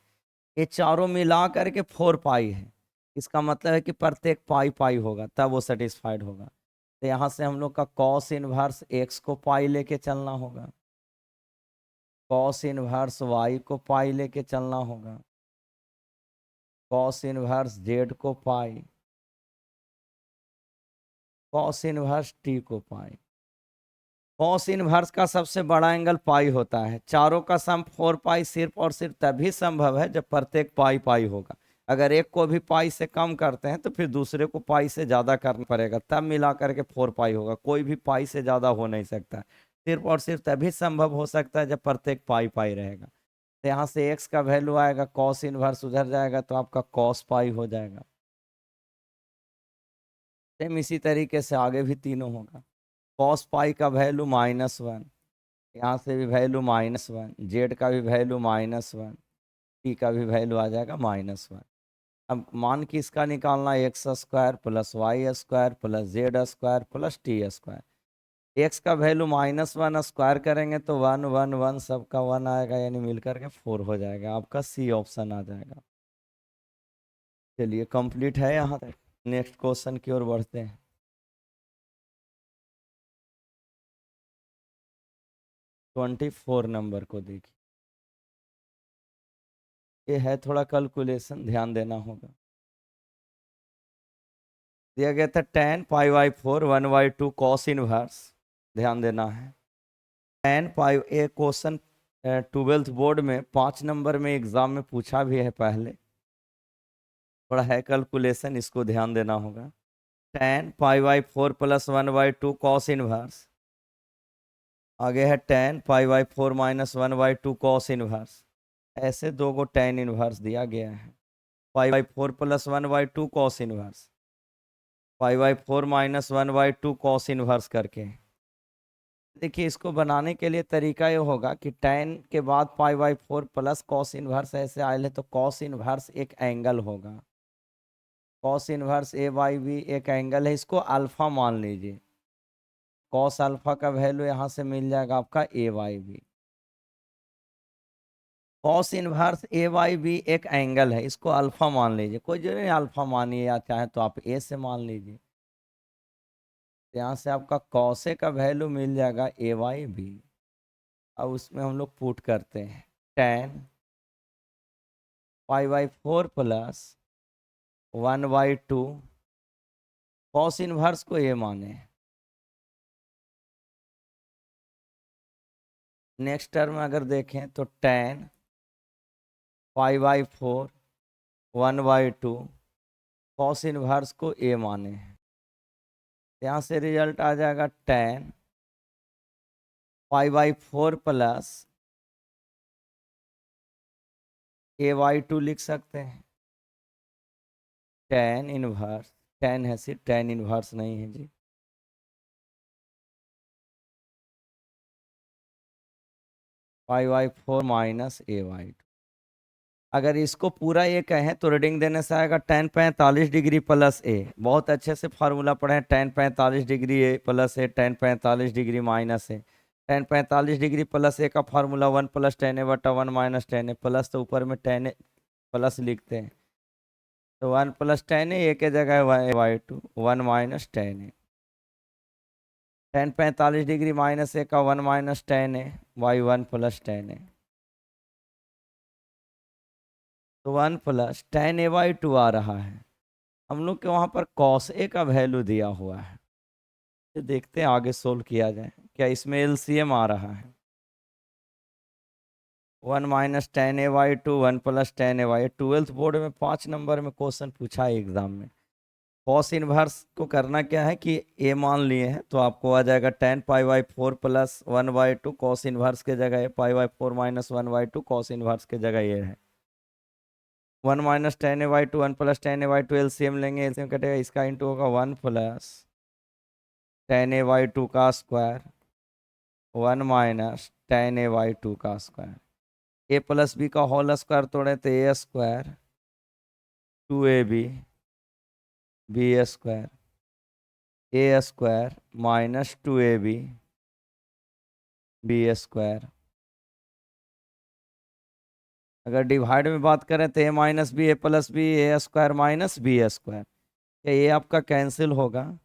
ये चारों मिला करके 4 पाई है। इसका मतलब है कि प्रत्येक पाई पाई होगा तब वो सेटिस्फाइड होगा। तो यहाँ से हम लोग का कॉस इनवर्स एक्स को पाई लेके चलना होगा, कॉस इनवर्स वाई को पाई लेके चलना होगा, कॉस इनवर्स जेड को पाई, कॉस इनवर्स टी को पाई। कॉस इनवर्स का सबसे बड़ा एंगल पाई होता है। चारों का सम 4 पाई सिर्फ और सिर्फ तभी संभव है जब प्रत्येक पाई पाई होगा। अगर एक को भी पाई से कम करते हैं तो फिर दूसरे को पाई से ज़्यादा करना पड़ेगा, तब मिला करके 4 पाई होगा। कोई भी पाई से ज़्यादा हो नहीं सकता, सिर्फ और सिर्फ तभी संभव हो सकता है जब प्रत्येक पाई पाई रहेगा। तो यहाँ से एक्स का वैल्यू आएगा, कॉस इनवर्स उधर जाएगा तो आपका कॉस पाई हो जाएगा। सेम इसी तरीके से आगे भी तीनों होगा। कॉस पाई का वैल्यू -1, यहाँ से भी वैल्यू -1, जेड का भी वैल्यू -1, टी का भी वैल्यू आ जाएगा -1। अब मान किसका निकालना, x square plus y square plus z square plus t square. X का वैल्यू -1 स्क्वायर करेंगे तो 1 1 1 सबका 1 आएगा, यानी मिलकर के 4 हो जाएगा। आपका सी ऑप्शन आ जाएगा। चलिए कंप्लीट है यहाँ तक। नेक्स्ट क्वेश्चन की ओर बढ़ते हैं। 24 नंबर को देखिए, ये है थोड़ा कैलकुलेशन, ध्यान देना होगा। दिया गया था tan पाई/4 1/2 कॉस इनवर्स, ध्यान देना है। tan पाई, ये क्वेश्चन 12th बोर्ड में 5 नंबर में एग्जाम में पूछा भी है पहले, थोड़ा है कैलकुलेशन, इसको ध्यान देना होगा। tan पाई/4 प्लस 1/2 कॉस इनवर्स, आगे है tan पाई/4 माइनस 1/2 कॉस इनवर्स। ऐसे 2 को tan इनवर्स दिया गया है। पाई/4 प्लस 1/2 कॉस इनवर्स, पाई/4 माइनस 1/2 कॉस इनवर्स करके। देखिए इसको बनाने के लिए तरीका ये होगा कि tan के बाद पाई/4 प्लस कॉस इनवर्स ऐसे आए है तो कॉस इनवर्स एक एंगल होगा। कॉस इनवर्स A/B एक एंगल है, इसको अल्फा मान लीजिए। कॉस अल्फा का वैल्यू यहाँ से मिल जाएगा आपका A/B। कॉस इनवर्स A/B एक एंगल है, इसको अल्फा मान लीजिए, कोई जरूरी नहीं अल्फा मानिए, या चाहे तो आप ए से मान लीजिए। यहाँ से आपका कॉसे का वैल्यू मिल जाएगा A/B। अब उसमें हम लोग पुट करते हैं tan पाई/4 प्लस 1/2 कॉस इनवर्स को ये माने। नेक्स्ट टर्म में अगर देखें तो tan पाई/4 1/2 कॉस इनवर्स को ए माने। यहाँ से रिजल्ट आ जाएगा tan पाई/4 प्लस A/2 लिख सकते हैं। tan इनवर्स, tan है सिर्फ, tan इनवर्स नहीं है जी। पाई/4 माइनस A/2। अगर इसको पूरा ये कहें तो रीडिंग देने से आएगा tan 45 डिग्री प्लस ए। बहुत अच्छे से फार्मूला पढ़े हैं, tan 45 डिग्री ए प्लस ए, tan 45 डिग्री माइनस ए। tan 45 डिग्री प्लस ए का फार्मूला 1 प्लस tan a बटा 1 माइनस tan a, प्लस तो ऊपर में tan a प्लस लिखते हैं तो 1 प्लस tan a, के जगह A/2 1 minus tan a। tan 45 degree minus ए का 1 minus tan a by 1 plus tan a, तो 1 प्लस tan A/2 आ रहा है। हम लोग के वहाँ पर कॉस ए का वैल्यू दिया हुआ है। तो देखते हैं आगे सोल्व किया जाए, क्या इसमें एलसीएम आ रहा है। 1 माइनस टेन ए वाई टू 1 प्लस टेन ए वाई। 12th बोर्ड में 5 नंबर में क्वेश्चन पूछा है एग्जाम में। कॉस इनवर्स को करना क्या है कि ए मान लिए हैं तो आपको आ जाएगा tan pi by four plus one by two. Cos inverse के जगह A pi by four minus one by two. Cos inverse के जगह ये है 1 माइनस टेन ए वाई टू 1 प्लस टेन ए वाई टू। एलसीएम लेंगे, एलसीएम कटेगा, इसका इंटू होगा 1 प्लस टेन ए वाई टू का स्क्वायर 1 माइनस टेन ए वाई टू का स्क्वायर। ए प्लस बी का होल स्क्वायर तोड़े तो A square 2ab B square A square minus 2ab B square. अगर डिवाइड में बात करें तो A minus B A plus B A square minus B square. क्या ये आपका कैंसिल होगा?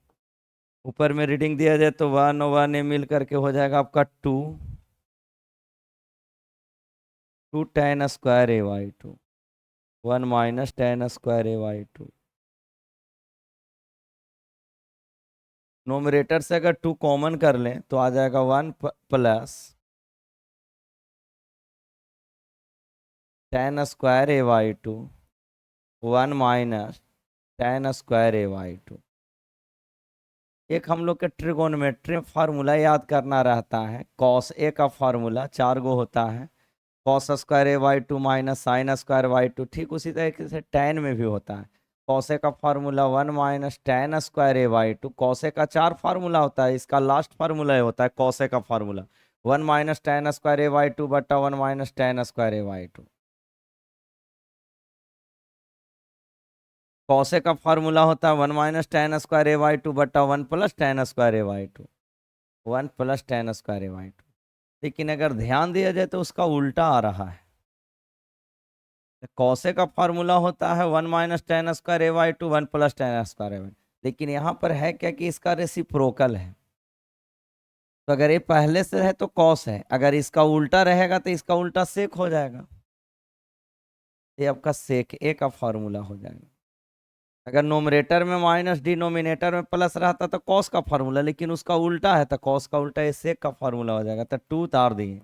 ऊपर में रीडिंग दिया जाए तो 1 और 1 ए मिल करके हो जाएगा आपका 2 टेन स्क्वायर ए Y two 1 minus tan square ए वाई टू। नोमरेटर से अगर 2 कॉमन कर लें तो आ जाएगा 1 प्लस टेन स्क्वायर ए Y two 1 minus tan square ए वाई टू। एक हम लोग के ट्रिगोनोमेट्री फार्मूला याद करना रहता है। कॉस ए का फार्मूला 4 गो होता है, कॉस स्क्वायर ए Y two minus sine square y two. ठीक उसी तरीके से टेन में भी होता है। कॉस ए का formula 1 minus tan square A Y two. Cos A का 4 फार्मूला होता है, इसका लास्ट फार्मूला होता है कॉस ए का फार्मूला 1 माइनस टेन स्क्वायर ए वाई टू बटा 1 minus tan square A Y two. Cos A का फार्मूला होता है 1 माइनस टेन स्क्वायर ए वाई टू बटा 1 प्लस टेन स्क्वायर ए Y two 1 plus tan square ए Y two. लेकिन अगर ध्यान दिया जाए तो उसका उल्टा आ रहा है। कॉस ए का फार्मूला होता है 1 माइनस टेन स्क्वायर ए Y two 1 plus tan square ए वाई। लेकिन यहाँ पर है क्या कि इसका रेसिप्रोकल है। तो अगर ये पहले से है तो कॉस है, अगर इसका उल्टा रहेगा तो इसका उल्टा सेक हो जाएगा। ये आपका सेक ए का फार्मूला हो जाएगा। अगर नोमरेटर में माइनस डिनोमिनेटर में प्लस रहता तो कॉस का फार्मूला, लेकिन उसका उल्टा है तो कॉस का उल्टा ये सेक का फार्मूला हो जाएगा। तो 2 तार दिए,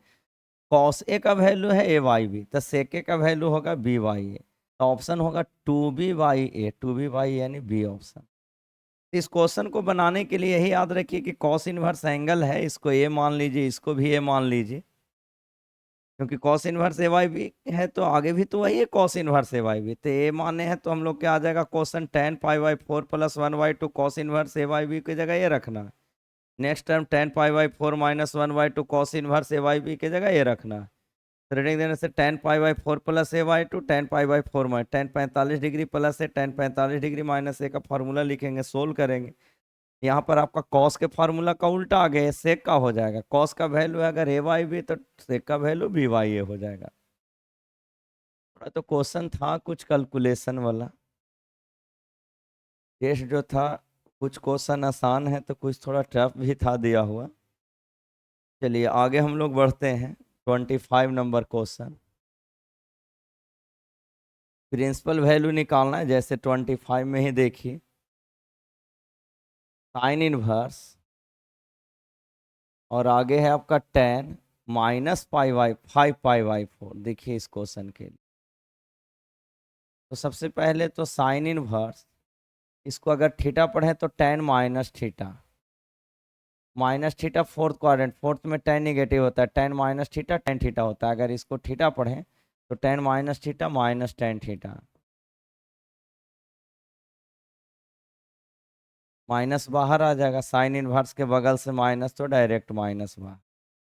कॉस ए का वैल्यू है ए वाई बी तो सेक ए का वैल्यू होगा बी वाई ए। तो ऑप्शन होगा 2b/a, 2b/a यानी बी ऑप्शन। इस क्वेश्चन को बनाने के लिए यही याद रखिए कि कॉस इनवर्स एंगल है, इसको ए मान लीजिए, इसको भी ए मान लीजिए, क्योंकि cos inverse a y B है तो आगे भी तो वही है cos inverse a y B. तो ए माने हैं तो हम लोग क्या आ जाएगा question tan pi by four plus one by two. Cos inverse a y b की जगह ये रखना है। Next term tan pi by four minus one by two. Cos inverse a y b की जगह ये रखना है। रीडिंग देने से tan pi by four plus a Y two tan pi by four minus tan 45 degree plus है tan 45 degree minus ए का formula लिखेंगे, सोल्व करेंगे। यहाँ पर आपका कॉस के फार्मूला का उल्टा आ गया, सेक का हो जाएगा। कॉस का वैल्यू है अगर ए वाई बी तो सेक का वैल्यू बी वाई ए हो जाएगा। थोड़ा तो क्वेश्चन था कुछ कैलकुलेशन वाला। टेस्ट जो था कुछ क्वेश्चन आसान है तो कुछ थोड़ा टफ भी था दिया हुआ। चलिए आगे हम लोग बढ़ते हैं। 25 नंबर क्वेश्चन, प्रिंसिपल वैल्यू निकालना है। जैसे 25 में ही देखिए, साइन इनवर्स और आगे है आपका ten minus pi by 5 pi by 4। देखिए इस क्वेश्चन के लिए तो सबसे पहले तो साइन इनवर्स, इसको अगर थीटा पढ़े तो ten minus theta. Minus theta fourth quadrant, fourth में टेन निगेटिव होता है, ten minus theta tan theta होता है। अगर इसको थीटा पढ़ें तो ten minus theta minus tan theta. Minus बाहर आ जाएगा, साइन इनवर्स के बगल से माइनस तो डायरेक्ट माइनस बाहर।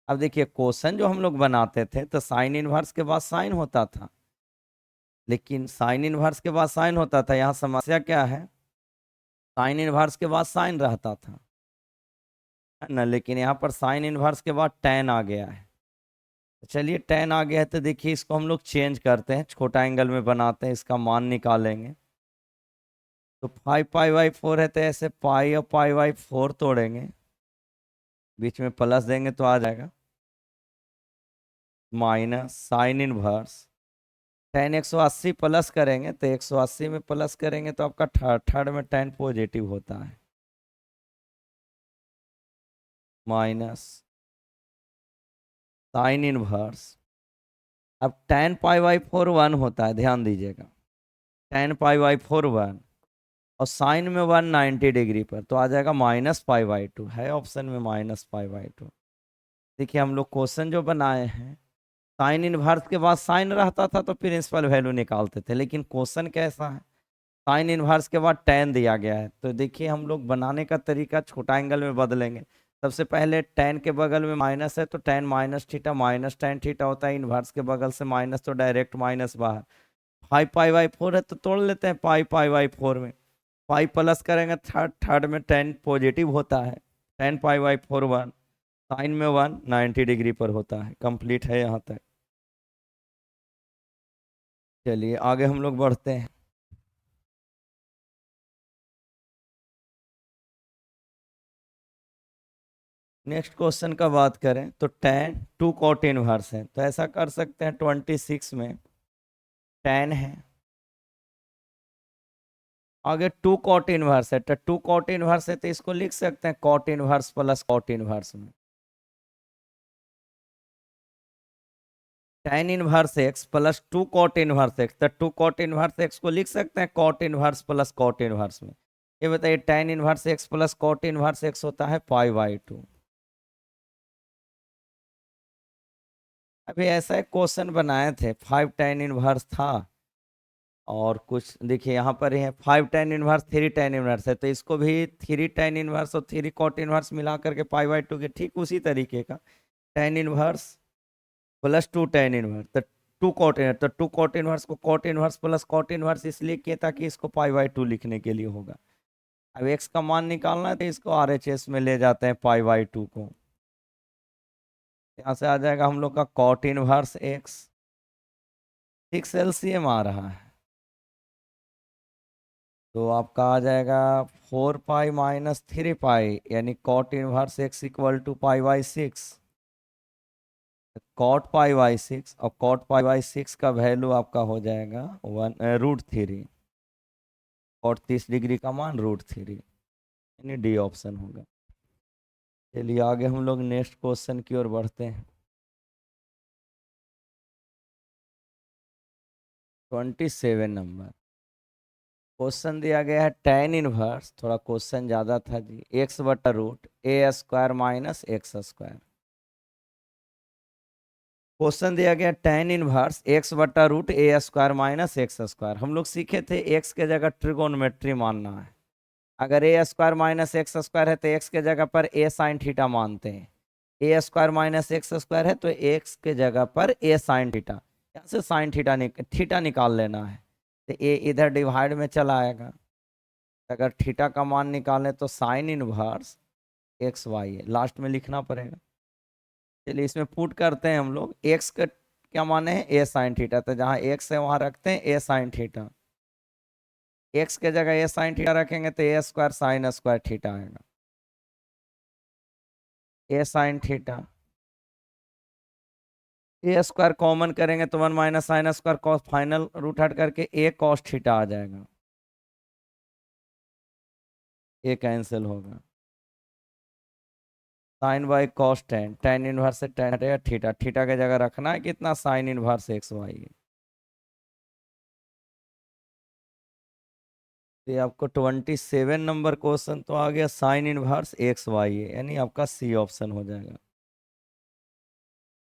अब देखिए क्वेश्चन जो हम लोग बनाते थे तो साइन इनवर्स के बाद साइन होता था, लेकिन साइन इनवर्स के बाद साइन होता था। यहाँ समस्या क्या है, साइन इनवर्स के बाद साइन रहता था, है ना, लेकिन यहाँ पर साइन इनवर्स के बाद टेन आ गया है। तो चलिए टेन आ गया है तो देखिए इसको हम लोग चेंज करते हैं, छोटा एंगल में बनाते हैं, इसका मान निकालेंगे। तो 5 पाई बाई 4 है तो ऐसे पाई और पाई बाई 4 तोड़ेंगे, बीच में प्लस देंगे तो आ जाएगा minus sine inverse tan 180 plus करेंगे तो 180 में प्लस करेंगे तो आपका थर्ड में tan पॉजिटिव होता है, माइनस साइन इनवर्स। अब tan π/4 1 होता है, ध्यान दीजिएगा, tan π/4 1, और साइन में 190 डिग्री पर तो आ जाएगा -π/2, है ऑप्शन में -π/2। देखिए हम लोग क्वेश्चन जो बनाए हैं, साइन इनवर्स के बाद साइन रहता था तो प्रिंसिपल वैल्यू निकालते थे, लेकिन क्वेश्चन कैसा है, साइन इनवर्स के बाद tan दिया गया है। तो देखिए हम लोग बनाने का तरीका छोटा एंगल में बदलेंगे। सबसे पहले tan के बगल में माइनस है तो tan minus theta minus tan theta होता है, इनवर्स के बगल से माइनस तो डायरेक्ट माइनस बाहर। 5π/4 है तो तोड़ लेते हैं π/4 में, पाई प्लस करेंगे थर्ड में tan पॉजिटिव होता है, tan π/4 1, साइन में 190 डिग्री पर होता है। कंप्लीट है यहाँ तक। चलिए आगे हम लोग बढ़ते हैं। नेक्स्ट क्वेश्चन का बात करें तो tan 2 cot इनवर्स है, तो ऐसा कर सकते हैं 26 में tan है, आगे 2 cot इनवर्स है, तो 2 cot इनवर्स है तो इसको लिख सकते हैं cot inverse plus cot inverse में tan inverse x plus 2 cot inverse x, तो 2 cot इनवर्स x को लिख सकते हैं cot inverse plus cot inverse में। ये बताइए tan inverse x plus cot inverse x होता है π/2। अभी ऐसा एक क्वेश्चन बनाए थे, 5 tan इनवर्स था और कुछ देखिए यहाँ पर ही है 5 tan इनवर्स 3 tan इनवर्स है, तो इसको भी 3 tan इनवर्स और 3 cot इनवर्स मिला करके π/2 के ठीक उसी तरीके का tan inverse plus 2 tan inverse, तो 2 cot इनवर्स, तो 2 cot इनवर्स को cot inverse plus cot inverse इसलिए किया ताकि इसको π/2 लिखने के लिए होगा। अब x का मान निकालना है तो इसको RHS में ले जाते हैं π/2 को, यहाँ से आ जाएगा हम लोग का cot इनवर्स x, 6 LCM आ रहा है तो आपका आ जाएगा 4π माइनस 3π, यानी cot inverse x equal to π/6, cot π/6, और cot π/6 का वैल्यू आपका हो जाएगा 1√3, और 30 डिग्री का मान √3, यानी डी ऑप्शन होगा। चलिए आगे हम लोग नेक्स्ट क्वेश्चन की ओर बढ़ते हैं। 27 नंबर क्वेश्चन दिया गया है tan इनवर्स, थोड़ा क्वेश्चन ज़्यादा था जी, x/√a² माइनस x²। क्वेश्चन दिया गया tan inverse x/√a² minus x²। हम लोग सीखे थे x के जगह ट्रिगोनोमेट्री मानना है, अगर a² माइनस x² है तो x के जगह पर a साइन थीटा मानते हैं, a² माइनस x² है तो x के जगह पर a साइन थीटा, यहाँ से साइन थीटा निकाल लेना है, तो a इधर डिवाइड में चला आएगा, अगर थीटा का मान निकालें तो साइन इनवर्स XY है, लास्ट में लिखना पड़ेगा। चलिए इसमें पुट करते हैं हम लोग, x का क्या माने है a साइन थीटा, तो जहाँ x है वहाँ रखते हैं a साइन थीटा, x के जगह a साइन थीटा रखेंगे तो a² साइन स्क्वायर थीटा आएगा, a sine theta, a² common करेंगे तो 1 minus sine square cos, final root हट करके a cos थीटा आ जाएगा, a कैंसिल होगा, sine by cos tan inverse से tan हटेगा, थीटा थीटा के जगह रखना है कितना, साइन इनवर्स XY। ये आपको 27 नंबर क्वेश्चन तो आ गया साइन इनवर्स XY है, यानी आपका सी ऑप्शन हो जाएगा।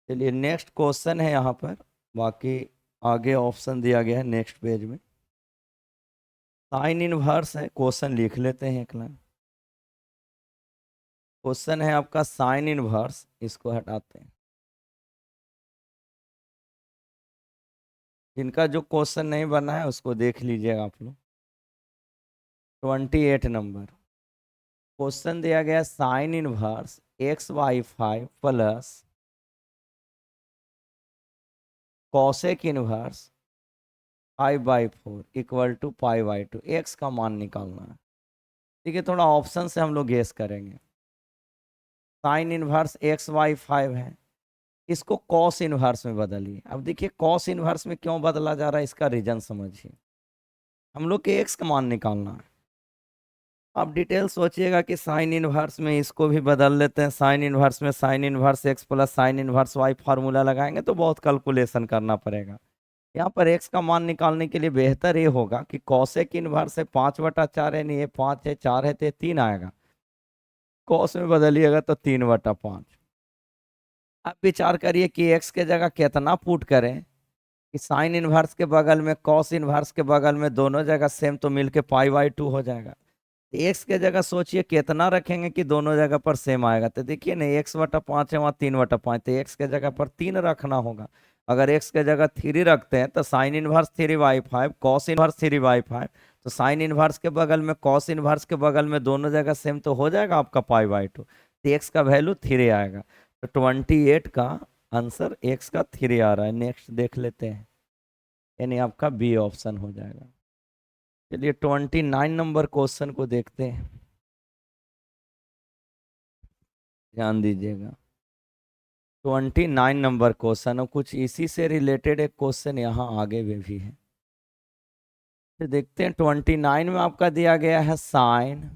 चलिए नेक्स्ट क्वेश्चन है यहाँ पर, बाकी आगे ऑप्शन दिया गया है नेक्स्ट पेज में। साइन इनवर्स है, क्वेश्चन लिख लेते हैं एक लाइन। क्वेश्चन है आपका साइन इनवर्स, इसको हटाते हैं, जिनका जो क्वेश्चन नहीं बना है उसको देख लीजिएगा आप लोग। 28 नंबर क्वेश्चन दिया गया sine inverse x/5 plus cosec inverse 5/4 equal to π/2, x का मान निकालना है। ठीक है, थोड़ा ऑप्शन से हम लोग गेस करेंगे। साइन इनवर्स x/5 है इसको कॉस इनवर्स में बदलिए। अब देखिए कॉस इनवर्स में क्यों बदला जा रहा है, इसका रीजन समझिए। हम लोग के एक्स का मान निकालना है। आप डिटेल सोचिएगा कि साइन इनवर्स में इसको भी बदल लेते हैं, साइन इनवर्स में sine inverse x plus sine inverse y formula लगाएंगे तो बहुत कैलकुलेशन करना पड़ेगा। यहाँ पर एक्स का मान निकालने के लिए बेहतर ये होगा कि कॉसेक इनवर्स है 5/4, यानी ये 5 है, 4 है तो ये 3 आएगा। कॉस में बदलिएगा तो 3/5। आप विचार करिए कि एक्स के जगह कितना पुट करें कि साइन इनवर्स के बगल में कॉस इनवर्स के बगल में दोनों जगह सेम, तो मिलके पाई/2 हो जाएगा। एक्स के जगह सोचिए कितना रखेंगे कि दोनों जगह पर सेम आएगा, तो देखिए ना, x/5 है, वहाँ 3/5, तो एक्स के जगह पर 3 रखना होगा। अगर एक्स के जगह 3 रखते हैं तो साइन इनवर्स 3/5, कॉस इनवर्स 3/5, तो साइन इनवर्स के बगल में कॉस इनवर्स के बगल में दोनों जगह सेम, तो हो जाएगा आपका पाई/2, तो एक्स का वैल्यू 3 आएगा। तो 28 का आंसर एक्स का 3 आ रहा है। नेक्स्ट देख लेते हैं, यानी आपका बी ऑप्शन हो जाएगा। चलिए 29 नंबर क्वेश्चन को देखते हैं, ध्यान दीजिएगा। 29 नंबर क्वेश्चन, और कुछ इसी से रिलेटेड एक क्वेश्चन यहाँ आगे में भी है। फिर देखते हैं 29 में आपका दिया गया है साइन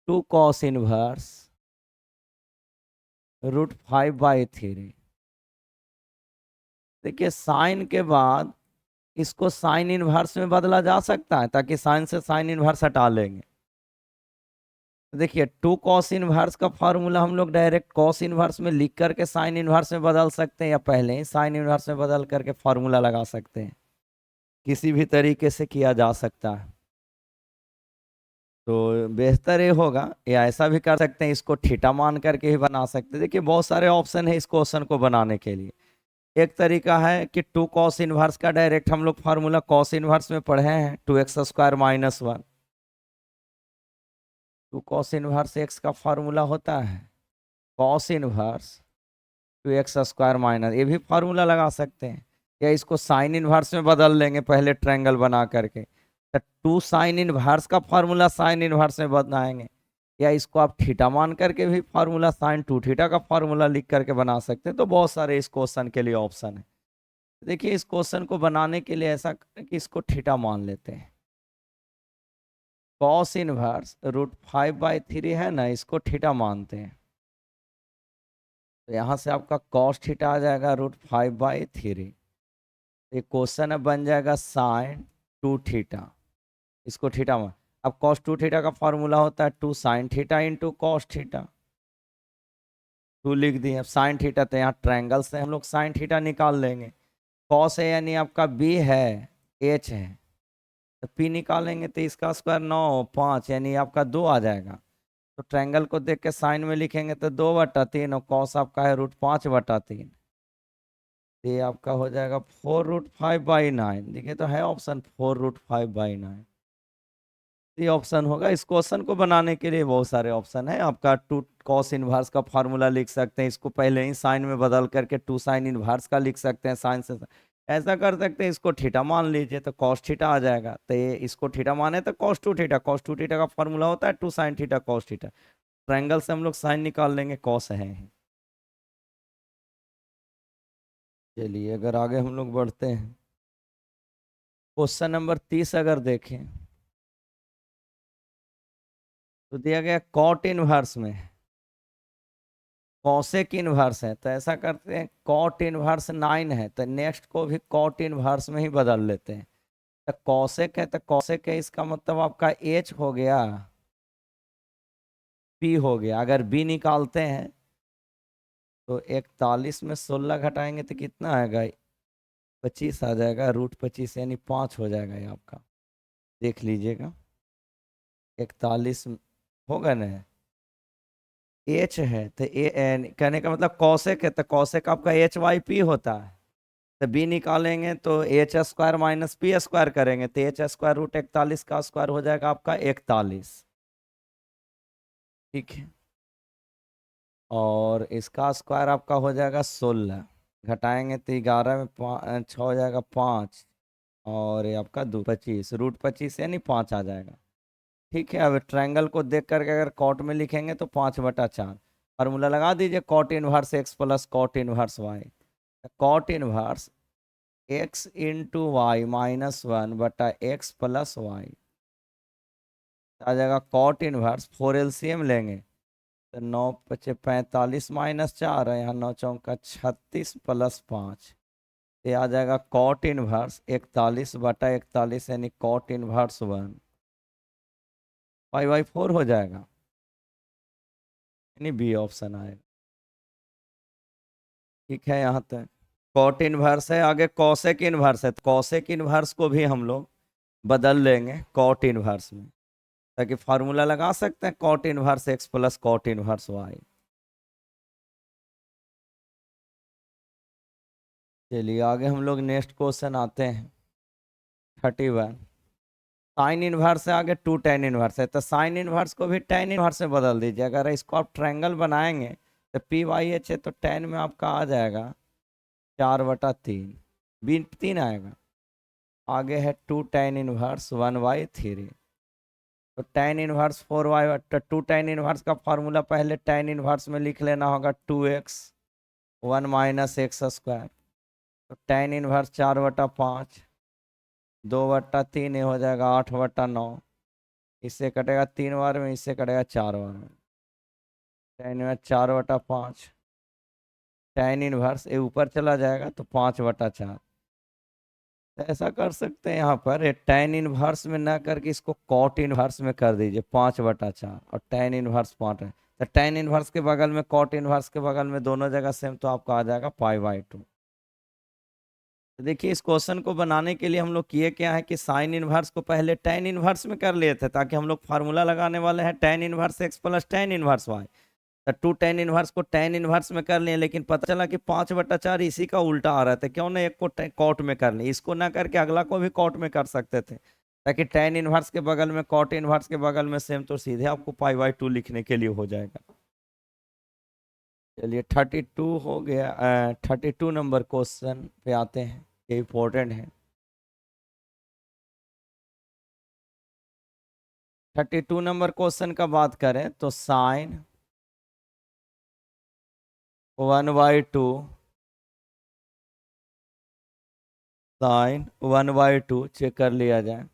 2 कॉस इनवर्स √5/3। देखिए साइन के बाद इसको साइन इनवर्स में बदला जा सकता है, ताकि साइन से साइन इनवर्स हटा लेंगे। देखिए 2 कॉस इनवर्स का फॉर्मूला हम लोग डायरेक्ट कॉस इनवर्स में लिख करके साइन इनवर्स में बदल सकते हैं, या पहले ही साइन इनवर्स में बदल करके फॉर्मूला लगा सकते हैं। किसी भी तरीके से किया जा सकता है, तो बेहतर ये होगा, या ऐसा भी कर सकते हैं, इसको थीटा मान करके ही बना सकते हैं। देखिए बहुत सारे ऑप्शन है इस क्वेश्चन को बनाने के लिए। एक तरीका है कि 2 कॉस इनवर्स का डायरेक्ट हम लोग फार्मूला कॉस इनवर्स में पढ़े हैं, 2x² - 1। 2 कॉस इनवर्स एक्स का फार्मूला होता है कॉस इनवर्स 2x²-, ये भी फार्मूला लगा सकते हैं, या इसको साइन इनवर्स में बदल लेंगे पहले ट्रायंगल बना करके, तो 2 साइन इनवर्स का फार्मूला साइन इनवर्स में बनाएंगे, या इसको आप थीटा मान करके भी फार्मूला साइन 2 थीटा का फार्मूला लिख करके बना सकते हैं। तो बहुत सारे इस क्वेश्चन के लिए ऑप्शन है। देखिए इस क्वेश्चन को बनाने के लिए ऐसा करें कि इसको थीटा मान लेते हैं। कॉस इनवर्स √5/3 है ना, इसको थीटा मानते हैं, तो यहाँ से आपका कॉस थीटा आ जाएगा √5/3। ये क्वेश्चन अब बन जाएगा साइन 2 थीटा, इसको थीटा मान। अब कॉस 2 थीटा का फॉर्मूला होता है 2 sine theta into cos theta, 2 लिख दिए। अब साइन थीटा, तो यहाँ ट्रायंगल से हम लोग साइन थीटा निकाल लेंगे। कॉस है यानी आपका बी है, एच है, तो पी निकालेंगे तो इसका स्क्वायर 9 5 यानी आपका 2 आ जाएगा। तो ट्रायंगल को देख के साइन में लिखेंगे तो 2/3, और कॉस आपका है √5/3, ये आपका हो जाएगा 4√5/9। देखिए तो है ऑप्शन 4√5/9, ये ऑप्शन होगा। इस क्वेश्चन को बनाने के लिए बहुत सारे ऑप्शन है। आपका 2 कॉस इनवर्स का फार्मूला लिख सकते हैं, इसको पहले ही साइन में बदल करके 2 साइन इनवर्स का लिख सकते हैं, साइन से ऐसा कर सकते हैं। इसको थीटा मान लीजिए तो कॉस थीटा आ जाएगा, तो ये इसको थीटा माने तो कॉस 2 थीटा, कॉस 2 थीटा का फॉर्मूला होता है 2 sign theta cos theta. Triangle से हम लोग साइन निकाल लेंगे, कॉस है। चलिए अगर आगे हम लोग बढ़ते हैं, क्वेश्चन नंबर 30 अगर देखें तो दिया गया कॉट इनवर्स में कॉसेक इनवर्स है, तो ऐसा करते हैं कॉट इनवर्स 9 है, तो नेक्स्ट को भी कॉट इनवर्स में ही बदल लेते हैं। तो कॉसेक है तो कॉसेक है, इसका मतलब आपका एच हो गया, पी हो गया। अगर बी निकालते हैं तो 41 में 16 घटाएंगे तो कितना आएगा, 25 आ जाएगा, √25 यानी 5 हो जाएगा ये आपका। देख लीजिएगा 41 होगा ना, एच है तो कहने का मतलब कॉसेक है, तो कॉसेक आपका HYP होता है। तो बी निकालेंगे तो h² - p² करेंगे, तो h² √41 का स्क्वायर हो जाएगा आपका 41। ठीक है, और इसका स्क्वायर आपका हो जाएगा 16, घटाएंगे तो 11 में 6 हो जाएगा 5, और ये आपका 2 25, √25 यानी 5 आ जाएगा। ठीक है, अब ट्रायंगल को देख करके अगर कॉट में लिखेंगे तो 5/4, फार्मूला लगा दीजिए, cot inverse x plus cot inverse Y. Cot inverse X into Y minus 1/x plus Y आ जाएगा कॉट इनवर्स। 4 एलसीएम लेंगे तो 9×5 = 45 माइनस 4 है, यहाँ 9×4 = 36 प्लस 5, ये आ जाएगा कॉट इनवर्स 41/41 यानी कॉट इनवर्स 1 5/4 हो जाएगा, यानी बी ऑप्शन आएगा। ठीक है, यहाँ तक कॉट इनवर्स है। आगे कॉसेक इनवर्स है, तो कॉसेक इनवर्स को भी हम लोग बदल लेंगे कॉट इनवर्स में, ताकि फार्मूला लगा सकते हैं cot inverse x plus cot inverse y. चलिए आगे हम लोग नेक्स्ट क्वेश्चन आते हैं 31। साइन इनवर्स से आगे 2 tan इनवर्स है, तो साइन इनवर्स को भी tan इनवर्स में बदल दीजिए। अगर इसको आप ट्रायंगल बनाएंगे तो पी वाई एच है, तो tan में आपका आ जाएगा 4/3, बी 3 आएगा। आगे है 2 tan इनवर्स 1/3, तो tan इनवर्स 4y, तो 2 tan इनवर्स का फार्मूला पहले tan इनवर्स में लिख लेना होगा 2x 1 माइनस एक्स स्क्वायर, तो tan इनवर्स 4/5 2/3 ये हो जाएगा 8/9, इससे कटेगा 3 बार में, इससे कटेगा 4 बार में। tan इनवर्स 4/5, tan इनवर्स ये ऊपर चला जाएगा तो 5/4। तो ऐसा कर सकते हैं यहाँ पर, ये tan इनवर्स में ना करके इसको कॉट इनवर्स में कर दीजिए 5/4, और tan इनवर्स 5 है, तो tan इनवर्स के बगल में कॉट इनवर्स के बगल में दोनों जगह सेम, तो आपका आ जाएगा π/2। तो देखिए इस क्वेश्चन को बनाने के लिए हम लोग किए क्या है कि साइन इनवर्स को पहले tan इनवर्स में कर लिए थे, ताकि हम लोग फार्मूला लगाने वाले हैं tan inverse x plus tan inverse y. तो 2 tan इनवर्स को tan इनवर्स में कर लिए, लेकिन पता चला कि 5/4 इसी का उल्टा आ रहा था, क्यों ना एक को कॉट में कर लिए, इसको ना करके अगला को भी कॉट में कर सकते थे, ताकि tan इनवर्स के बगल में कॉट इनवर्स के बगल में सेम, तो सीधे आपको π/2 लिखने के लिए हो जाएगा। चलिए 32 हो गया। 32 नंबर क्वेश्चन पे आते हैं, ये इंपॉर्टेंट है। 32 नंबर क्वेश्चन का बात करें तो साइन 1/2 साइन 1/2 चेक कर लिया जाए,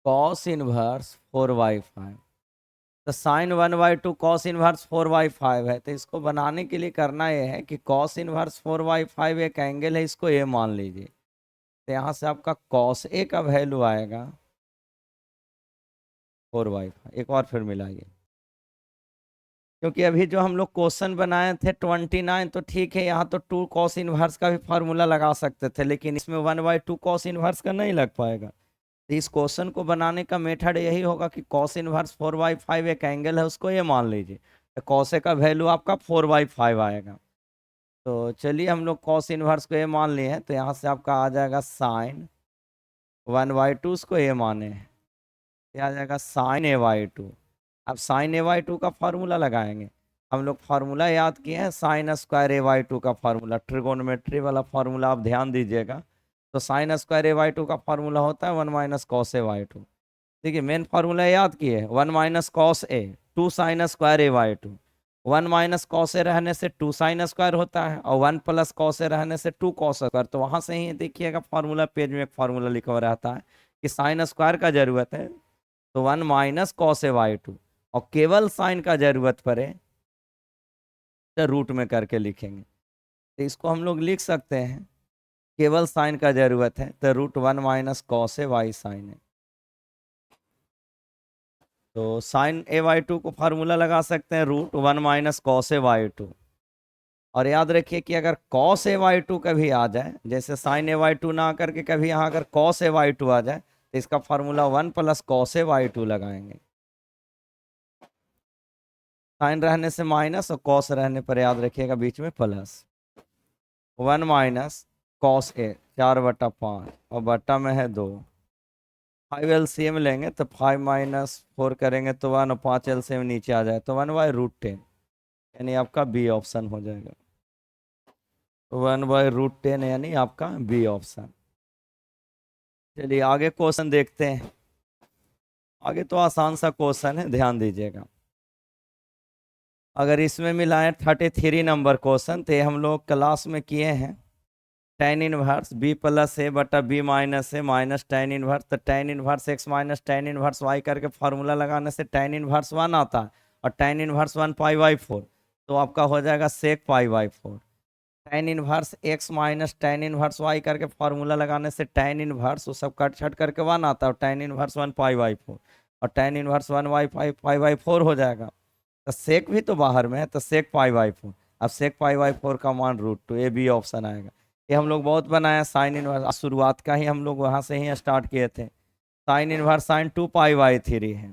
कॉस इनवर्स 4/5, तो साइन 1/2 कॉस इनवर्स 4/5 है, तो इसको बनाने के लिए करना यह है कि कॉस इनवर्स 4/5 एक एंगल है, इसको ए मान लीजिए, तो यहाँ से आपका कॉस ए का वैल्यू आएगा 4/5। एक बार फिर मिलाइए, क्योंकि अभी जो हम लोग क्वेश्चन बनाए थे 29, तो ठीक है यहाँ तो 2 कॉस इनवर्स का भी फार्मूला लगा सकते थे, लेकिन इसमें 1/2 कॉस इनवर्स का नहीं लग पाएगा। तो इस क्वेश्चन को बनाने का मेथड यही होगा कि कॉस इनवर्स 4/5 एक एंगल है, उसको ये मान लीजिए, तो कॉस ए का वैल्यू आपका 4/5 आएगा। तो चलिए हम लोग कॉस इनवर्स को ये मान लिए हैं, तो यहाँ से आपका आ जाएगा साइन 1/2, उसको ये माने हैं, ये आ जाएगा साइन a/2। अब साइन a/2 का फार्मूला लगाएंगे, हम लोग फार्मूला याद किए हैं साइन स्क्वायर a/2 का फार्मूला, ट्रिगोनोमेट्री वाला फार्मूला आप ध्यान दीजिएगा। तो साइन स्क्वायर a/2 का फार्मूला होता है 1 माइनस कॉस a/2। देखिए मेन फार्मूला याद किए 1 minus cos A 2 sine square a/2, 1 minus cos A रहने से 2 साइन स्क्वायर होता है, और 1 प्लस कॉस ए रहने से 2 कॉस स्क्वायर। तो वहां से ही देखिएगा फार्मूला पेज में एक फार्मूला लिखा हुआ रहता है कि साइन स्क्वायर का जरूरत है तो 1 माइनस कॉस a/2, और केवल साइन का जरूरत पड़े तो रूट में करके लिखेंगे। तो इसको हम लोग लिख सकते हैं केवल साइन का जरूरत है तो √1 माइनस कॉस ए वाई साइन है। तो साइन a/2 को फार्मूला लगा सकते हैं √1 माइनस कॉस a/2, और याद रखिए कि अगर कॉस a/2 कभी आ जाए, जैसे साइन a/2 ना करके कभी यहाँ अगर कॉस a/2 आ जाए, तो इसका फार्मूला 1 प्लस कॉस a/2 लगाएंगे। साइन रहने से माइनस और कॉस रहने पर याद रखिएगा बीच में प्लस। 1 माइनस कॉस ए 4/5, और बट्टा में है 2। 5 एलसीएम लेंगे तो 5 माइनस 4 करेंगे तो 1, और 5 एलसीएम नीचे आ जाए तो 1/√10, यानी आपका बी ऑप्शन हो जाएगा। 1/√10 यानी आपका बी ऑप्शन। चलिए आगे क्वेश्चन देखते हैं। आगे तो आसान सा क्वेश्चन है, ध्यान दीजिएगा। अगर इसमें मिलाएं 33 नंबर क्वेश्चन, तो ये हम लोग क्लास में किए हैं। Tan inverse b plus a बटा b minus a minus tan inverse, तो tan inverse x minus tan inverse Y करके फार्मूला लगाने से टेन इनवर्स 1 आता है, और टेन इनवर्स 1 पाई/4, तो आपका हो जाएगा सेक पाई/4। Tan inverse x minus tan inverse Y करके फार्मूला लगाने से टेन इनवर्स वो सब कट छट करके 1 आता है, और टेन इनवर्स 1 पाई/4, और टेन इनवर्स 1 पाई/4 हो जाएगा। तो सेक भी तो बाहर में है, तो सेक पाई/4। अब सेक पाई/4 का मान √2, ये बी ऑप्शन आएगा। ये हम लोग बहुत बनाया साइन इनवर्स, शुरुआत का ही हम लोग वहां से ही स्टार्ट किए थे। साइन इनवर्स साइन 2 पाई/3 है,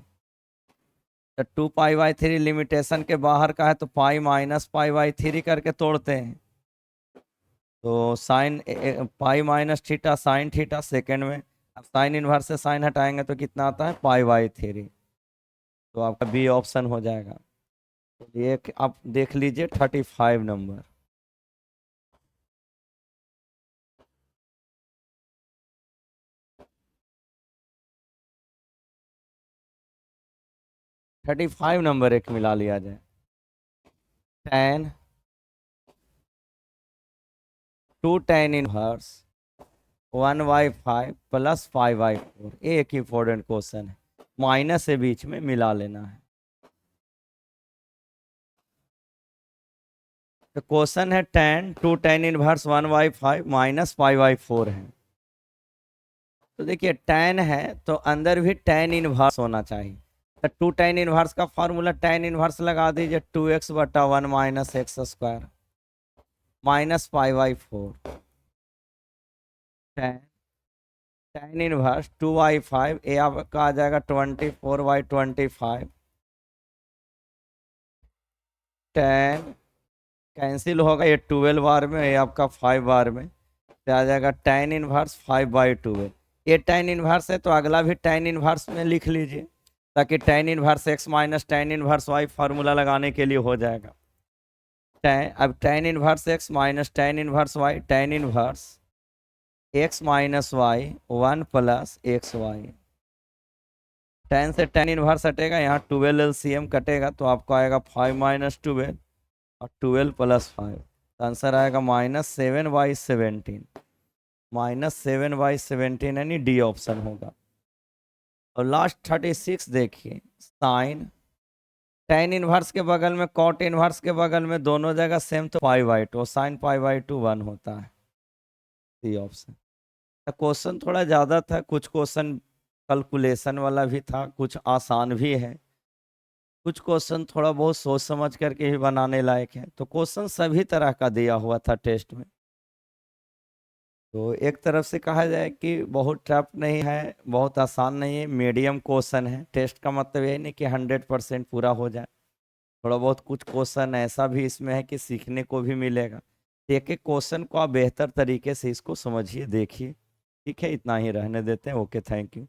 तो 2 पाई/3 लिमिटेशन के बाहर का है, तो पाई माइनस पाई/3 करके तोड़ते हैं। तो sine pi minus theta sine theta second में। अब साइन इनवर्स से साइन हटाएंगे तो कितना आता है पाई/3, तो आपका बी ऑप्शन हो जाएगा। तो ये आप देख लीजिए 35 नंबर। थर्टी फाइव नंबर एक मिला लिया जाए। टेन 2 tan 1 1/5 प्लस 5/4, एक इंपॉर्टेंट क्वेश्चन है, माइनस से बीच में मिला लेना है। तो क्वेश्चन है टेन 2 tan 1 1/5 माइनस 5/4 है। तो देखिए tan है तो अंदर भी tan इनवर्स होना चाहिए, तो 2 tan 1 का फॉर्मूला tan इनवर्स लगा दीजिए, 2x/1 minus x² minus पाई/4। tan 1 2/5, ये आपका आ जाएगा 24/25। tan कैंसिल होगा, ये 12 बार में, ये आपका 5 बार में, तो आ जाएगा tan 1 5/12। ये tan इनवर्स है तो अगला भी tan इनवर्स में लिख लीजिए, ताकि tan 1 x minus tan 1 y formula लगाने के लिए हो जाएगा। अब tan 1 x minus tan 1 y, tan 1 x minus y 1 plus x y। tan से tan इनवर्स हटेगा, यहाँ 12 LCM कटेगा, तो आपको आएगा 5 माइनस 12 और 12 प्लस 5, तो आंसर आएगा -7/17, -7/17 यानी डी ऑप्शन होगा। और लास्ट 36 देखिए, साइन tan इनवर्स के बगल में कॉट इनवर्स के बगल में दोनों जगह सेम, तो पाई/2 साइन पाई/2 1 होता है, डी ऑप्शन। क्वेश्चन थोड़ा ज़्यादा था, कुछ क्वेश्चन कैलकुलेशन वाला भी था, कुछ आसान भी है, कुछ क्वेश्चन थोड़ा बहुत सोच समझ करके भी बनाने लायक है। तो क्वेश्चन सभी तरह का दिया हुआ था टेस्ट में, तो एक तरफ से कहा जाए कि बहुत टफ नहीं है, बहुत आसान नहीं है, मीडियम क्वेश्चन है। टेस्ट का मतलब ये नहीं कि 100% पूरा हो जाए, थोड़ा बहुत कुछ क्वेश्चन ऐसा भी इसमें है कि सीखने को भी मिलेगा। एक एक क्वेश्चन को आप बेहतर तरीके से इसको समझिए, देखिए। ठीक है, इतना ही रहने देते हैं। Okay, thank you.